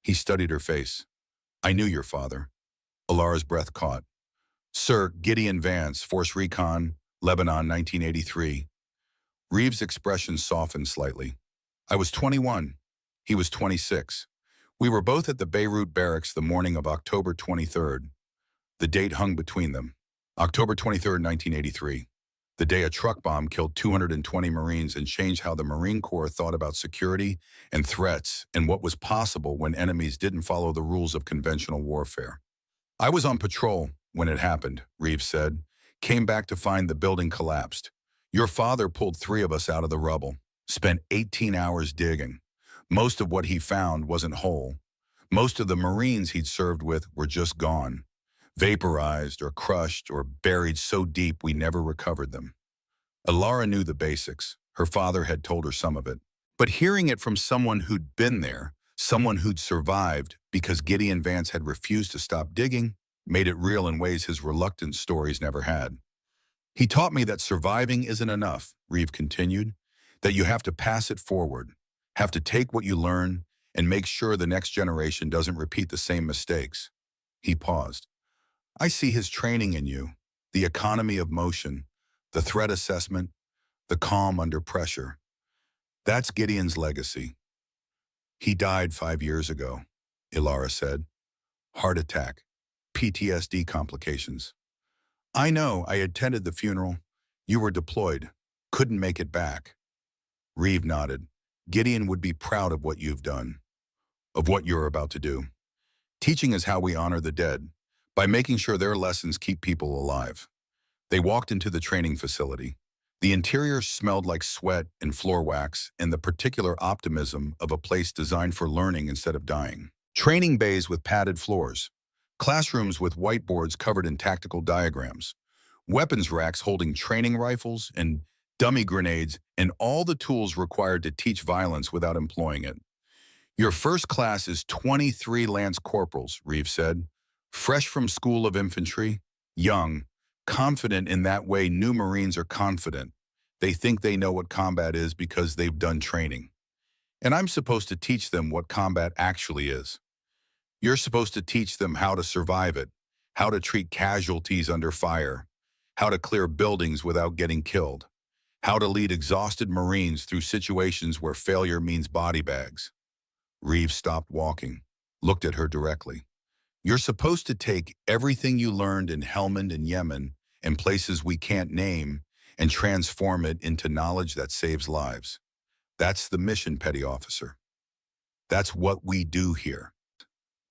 He studied her face. I knew your father. Alara's breath caught. Sir Gideon Vance, Force Recon, Lebanon, 1983. Reeve's expression softened slightly. I was 21. He was 26. We were both at the Beirut barracks the morning of October 23rd. The date hung between them. October 23rd, 1983. The day a truck bomb killed 220 Marines and changed how the Marine Corps thought about security and threats and what was possible when enemies didn't follow the rules of conventional warfare. I was on patrol when it happened, Reeves said. Came back to find the building collapsed. Your father pulled 3 of us out of the rubble, spent 18 hours digging. Most of what he found wasn't whole. Most of the Marines he'd served with were just gone, vaporized or crushed or buried so deep we never recovered them. Alara knew the basics. Her father had told her some of it. But hearing it from someone who'd been there, someone who'd survived because Gideon Vance had refused to stop digging, made it real in ways his reluctant stories never had. He taught me that surviving isn't enough, Reeve continued, that you have to pass it forward, have to take what you learn and make sure the next generation doesn't repeat the same mistakes. He paused. I see his training in you, the economy of motion, the threat assessment, the calm under pressure. That's Gideon's legacy. He died 5 years ago, Ilara said. Heart attack, PTSD complications. I know, I attended the funeral. You were deployed, couldn't make it back. Reeve nodded. Gideon would be proud of what you've done, of what you're about to do. Teaching is how we honor the dead, by making sure their lessons keep people alive. They walked into the training facility. The interior smelled like sweat and floor wax and the particular optimism of a place designed for learning instead of dying. Training bays with padded floors. Classrooms with whiteboards covered in tactical diagrams. Weapons racks holding training rifles and dummy grenades and all the tools required to teach violence without employing it. Your first class is 23 Lance Corporals, Reeve said. Fresh from School of Infantry, young, confident in that way new Marines are confident. They think they know what combat is because they've done training. And I'm supposed to teach them what combat actually is. You're supposed to teach them how to survive it, how to treat casualties under fire, how to clear buildings without getting killed, how to lead exhausted Marines through situations where failure means body bags. Reeve stopped walking, looked at her directly. You're supposed to take everything you learned in Helmand and Yemen and places we can't name and transform it into knowledge that saves lives. That's the mission, Petty Officer. That's what we do here.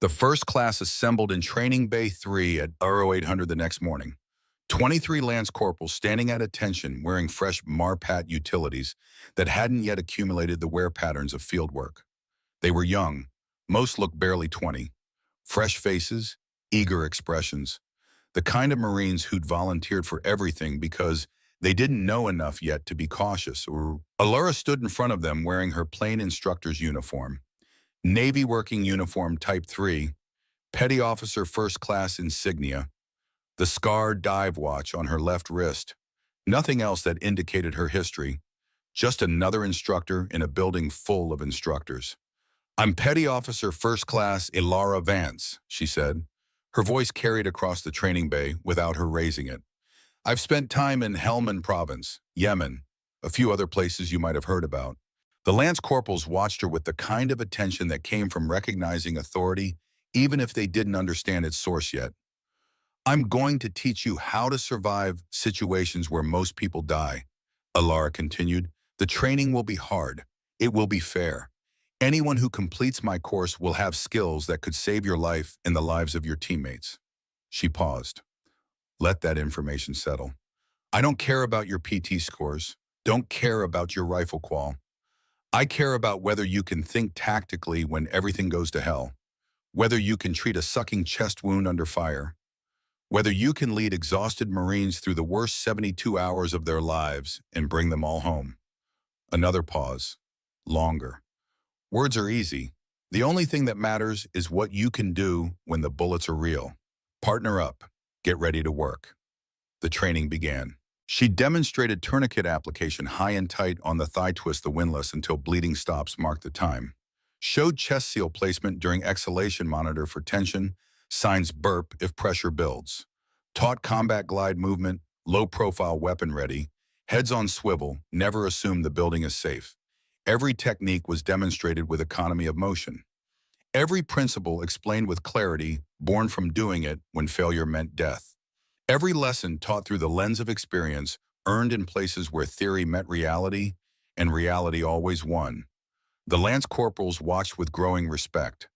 The first class assembled in Training Bay 3 at 0800 the next morning. 23 Lance Corporals standing at attention wearing fresh Marpat utilities that hadn't yet accumulated the wear patterns of field work. They were young, most looked barely 20. Fresh faces, eager expressions. The kind of Marines who'd volunteered for everything because they didn't know enough yet to be cautious. Allura stood in front of them wearing her plain instructor's uniform. Navy working uniform Type 3, Petty Officer First Class insignia, the scarred dive watch on her left wrist. Nothing else that indicated her history, just another instructor in a building full of instructors. I'm Petty Officer First Class Ilara Vance, she said. Her voice carried across the training bay without her raising it. I've spent time in Helmand Province, Yemen, a few other places you might have heard about. The Lance Corporals watched her with the kind of attention that came from recognizing authority, even if they didn't understand its source yet. I'm going to teach you how to survive situations where most people die, Ilara continued. The training will be hard. It will be fair. Anyone who completes my course will have skills that could save your life and the lives of your teammates. She paused. Let that information settle. I don't care about your PT scores. Don't care about your rifle qual. I care about whether you can think tactically when everything goes to hell, whether you can treat a sucking chest wound under fire, whether you can lead exhausted Marines through the worst 72 hours of their lives and bring them all home. Another pause. Longer. Words are easy. The only thing that matters is what you can do when the bullets are real. Partner up. Get ready to work. The training began. She demonstrated tourniquet application high and tight on the thigh twist the windlass until bleeding stops marked the time. Showed chest seal placement during exhalation monitor for tension, signs burp if pressure builds. Taught combat glide movement, low-profile weapon ready, heads on swivel, never assume the building is safe. Every technique was demonstrated with economy of motion. Every principle explained with clarity, born from doing it when failure meant death. Every lesson taught through the lens of experience, earned in places where theory met reality, and reality always won. The Lance Corporals watched with growing respect.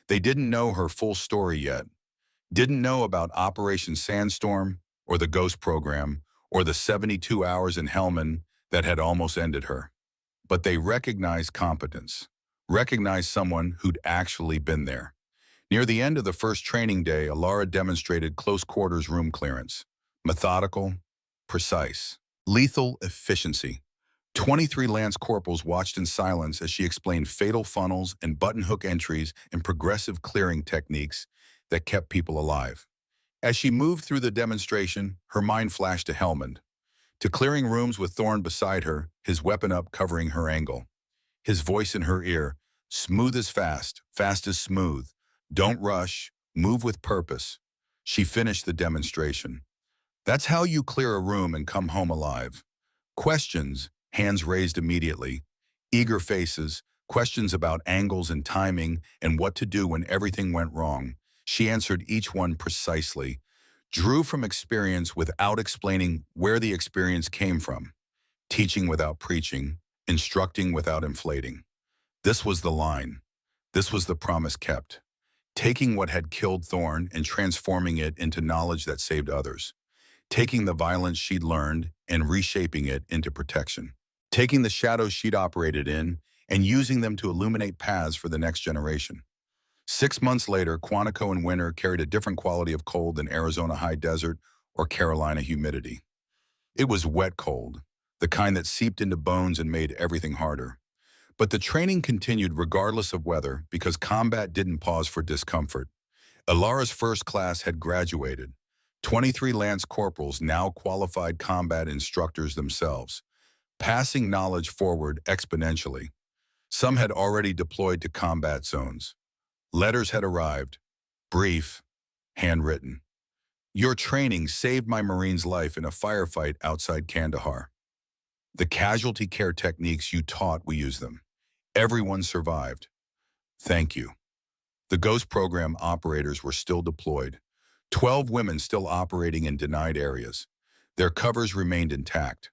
They didn't know her full story yet. Didn't know about Operation Sandstorm, or the Ghost program, or the 72 hours in Helmand that had almost ended her. But they recognized competence, recognized someone who'd actually been there. Near the end of the first training day, Ilara demonstrated close quarters room clearance. Methodical, precise, lethal efficiency. 23 Lance Corporals watched in silence as she explained fatal funnels and button hook entries and progressive clearing techniques that kept people alive. As she moved through the demonstration, her mind flashed to Helmond, to clearing rooms with Thorn beside her, his weapon up covering her angle. His voice in her ear, smooth as fast, fast as smooth. Don't rush, move with purpose. She finished the demonstration. That's how you clear a room and come home alive. Questions, hands raised immediately. Eager faces, questions about angles and timing and what to do when everything went wrong. She answered each one precisely, drew from experience without explaining where the experience came from, teaching without preaching, instructing without inflating. This was the line. This was the promise kept. Taking what had killed Thorn and transforming it into knowledge that saved others. Taking the violence she'd learned and reshaping it into protection. Taking the shadows she'd operated in and using them to illuminate paths for the next generation. 6 months later, Quantico in winter carried a different quality of cold than Arizona high desert or Carolina humidity. It was wet cold, the kind that seeped into bones and made everything harder. But the training continued regardless of weather because combat didn't pause for discomfort. Ilara's first class had graduated. 23 Lance Corporals, now qualified combat instructors themselves, passing knowledge forward exponentially. Some had already deployed to combat zones. Letters had arrived, brief, handwritten. Your training saved my Marine's life in a firefight outside Kandahar. The casualty care techniques you taught, we use them. Everyone survived. Thank you. The Ghost program operators were still deployed. 12 women still operating in denied areas. Their covers remained intact.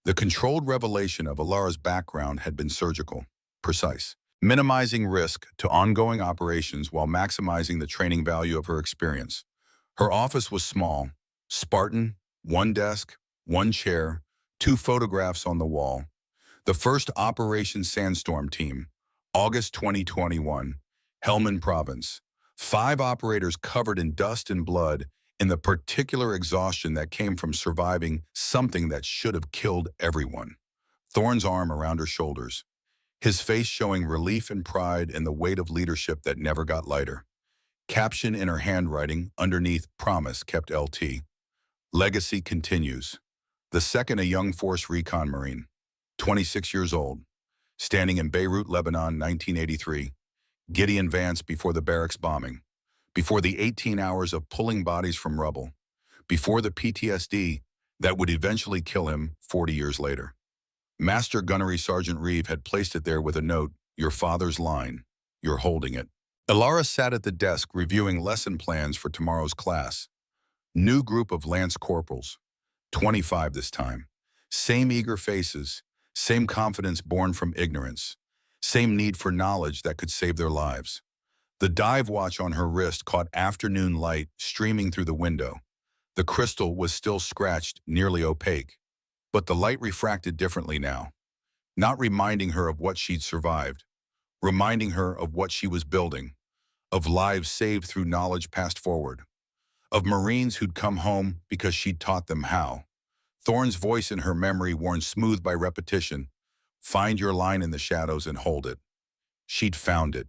The controlled revelation of Ilara's background had been surgical, precise, minimizing risk to ongoing operations while maximizing the training value of her experience. Her office was small, Spartan, one desk, one chair, 2 photographs on the wall. The first Operation Sandstorm Team, August 2021, Helmand Province. 5 operators covered in dust and blood in the particular exhaustion that came from surviving something that should have killed everyone. Thorn's arm around her shoulders, his face showing relief and pride in the weight of leadership that never got lighter. Caption in her handwriting underneath promise kept LT. Legacy continues. The second a young force recon Marine, 26 years old, standing in Beirut, Lebanon, 1983. Gideon Vance before the barracks bombing, before the 18 hours of pulling bodies from rubble, before the PTSD that would eventually kill him 40 years later. Master Gunnery Sergeant Reeve had placed it there with a note, your father's line, you're holding it. Ilara sat at the desk reviewing lesson plans for tomorrow's class. New group of Lance Corporals, 25 this time. Same eager faces, same confidence born from ignorance, same need for knowledge that could save their lives. The dive watch on her wrist caught afternoon light streaming through the window. The crystal was still scratched, nearly opaque, but the light refracted differently now, not reminding her of what she'd survived, reminding her of what she was building, of lives saved through knowledge passed forward, of Marines who'd come home because she'd taught them how. Thorn's voice in her memory, worn smooth by repetition, find your line in the shadows and hold it. She'd found it.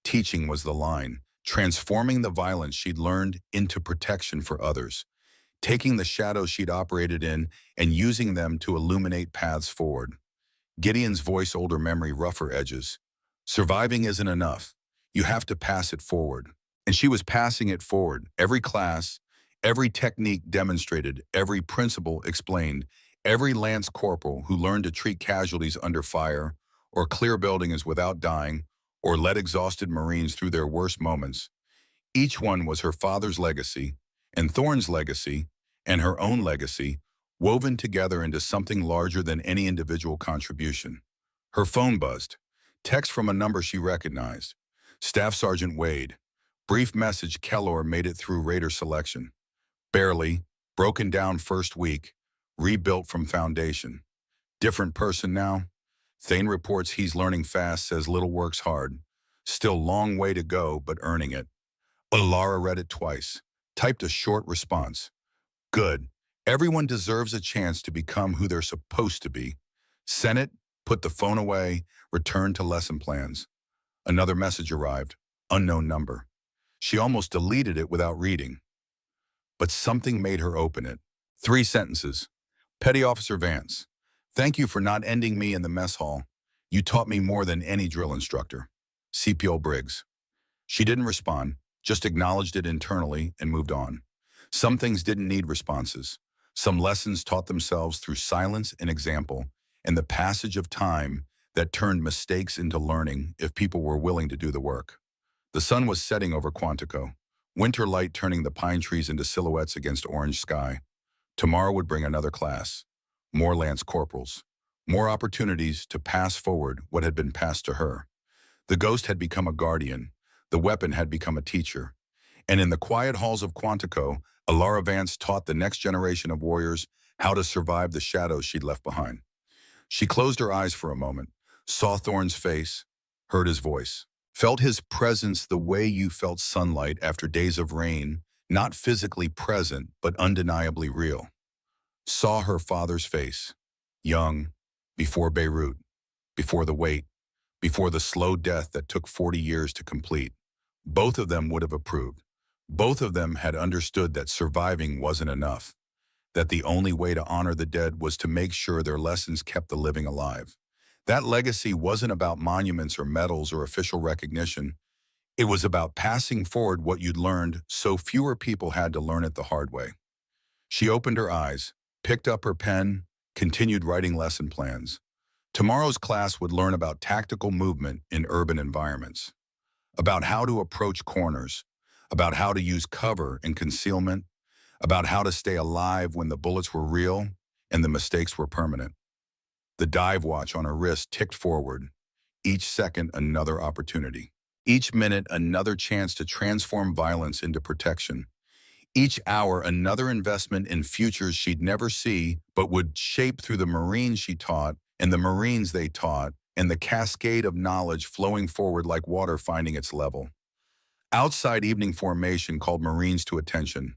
Teaching was the line, transforming the violence she'd learned into protection for others, taking the shadows she'd operated in and using them to illuminate paths forward. Gideon's voice, older memory, rougher edges. Surviving isn't enough. You have to pass it forward. And she was passing it forward. Every class, every technique demonstrated, every principle explained, every Lance Corporal who learned to treat casualties under fire, or clear buildings without dying, or led exhausted Marines through their worst moments. Each one was her father's legacy, and Thorn's legacy, and her own legacy, woven together into something larger than any individual contribution. Her phone buzzed. Text from a number she recognized. Staff Sergeant Wade. Brief message, Kellor made it through Raider selection. Barely, broken down first week, rebuilt from foundation. Different person now? Thane reports he's learning fast, says little works hard. Still long way to go, but earning it. Ilara read it twice, typed a short response. Good. Everyone deserves a chance to become who they're supposed to be. Sent it, put the phone away, returned to lesson plans. Another message arrived, unknown number. She almost deleted it without reading, but something made her open it. 3 sentences. Petty Officer Vance, thank you for not ending me in the mess hall. You taught me more than any drill instructor. CPO Briggs. She didn't respond, just acknowledged it internally and moved on. Some things didn't need responses. Some lessons taught themselves through silence and example, and the passage of time that turned mistakes into learning if people were willing to do the work. The sun was setting over Quantico, winter light turning the pine trees into silhouettes against orange sky. Tomorrow would bring another class, more lance corporals, more opportunities to pass forward what had been passed to her. The ghost had become a guardian, the weapon had become a teacher. And in the quiet halls of Quantico, Alara Vance taught the next generation of warriors how to survive the shadows she'd left behind. She closed her eyes for a moment, saw Thorne's face, heard his voice, felt his presence the way you felt sunlight after days of rain, not physically present, but undeniably real. Saw her father's face, young, before Beirut, before the wait, before the slow death that took 40 years to complete. Both of them would have approved. Both of them had understood that surviving wasn't enough, that the only way to honor the dead was to make sure their lessons kept the living alive. That legacy wasn't about monuments or medals or official recognition. It was about passing forward what you'd learned so fewer people had to learn it the hard way. She opened her eyes, picked up her pen, continued writing lesson plans. Tomorrow's class would learn about tactical movement in urban environments, about how to approach corners, about how to use cover and concealment, about how to stay alive when the bullets were real and the mistakes were permanent. The dive watch on her wrist ticked forward, each second another opportunity, each minute another chance to transform violence into protection, each hour another investment in futures she'd never see but would shape through the Marines she taught and the Marines they taught and the cascade of knowledge flowing forward like water finding its level. Outside evening formation called Marines to attention.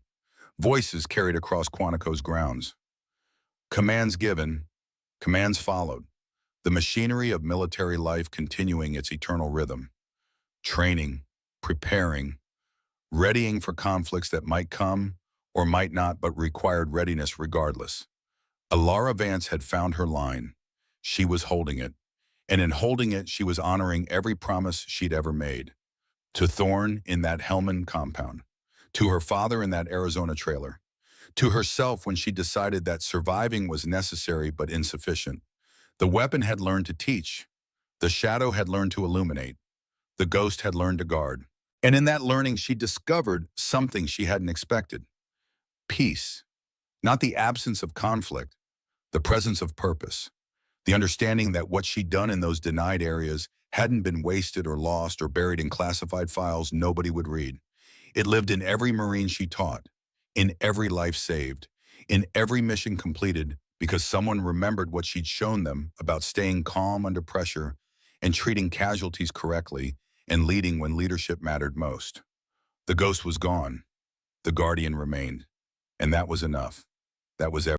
Voices carried across Quantico's grounds. Commands given, commands followed. The machinery of military life continuing its eternal rhythm. Training, preparing, readying for conflicts that might come or might not but required readiness regardless. Alara Vance had found her line. She was holding it. And in holding it, she was honoring every promise she'd ever made. To Thorne in that Hellman compound. To her father in that Arizona trailer. To herself when she decided that surviving was necessary but insufficient. The weapon had learned to teach. The shadow had learned to illuminate. The ghost had learned to guard. And in that learning, she discovered something she hadn't expected. Peace. Not the absence of conflict, the presence of purpose. The understanding that what she'd done in those denied areas hadn't been wasted or lost or buried in classified files nobody would read. It lived in every Marine she taught, in every life saved, in every mission completed because someone remembered what she'd shown them about staying calm under pressure and treating casualties correctly and leading when leadership mattered most. The ghost was gone. The guardian remained. And that was enough. That was everything.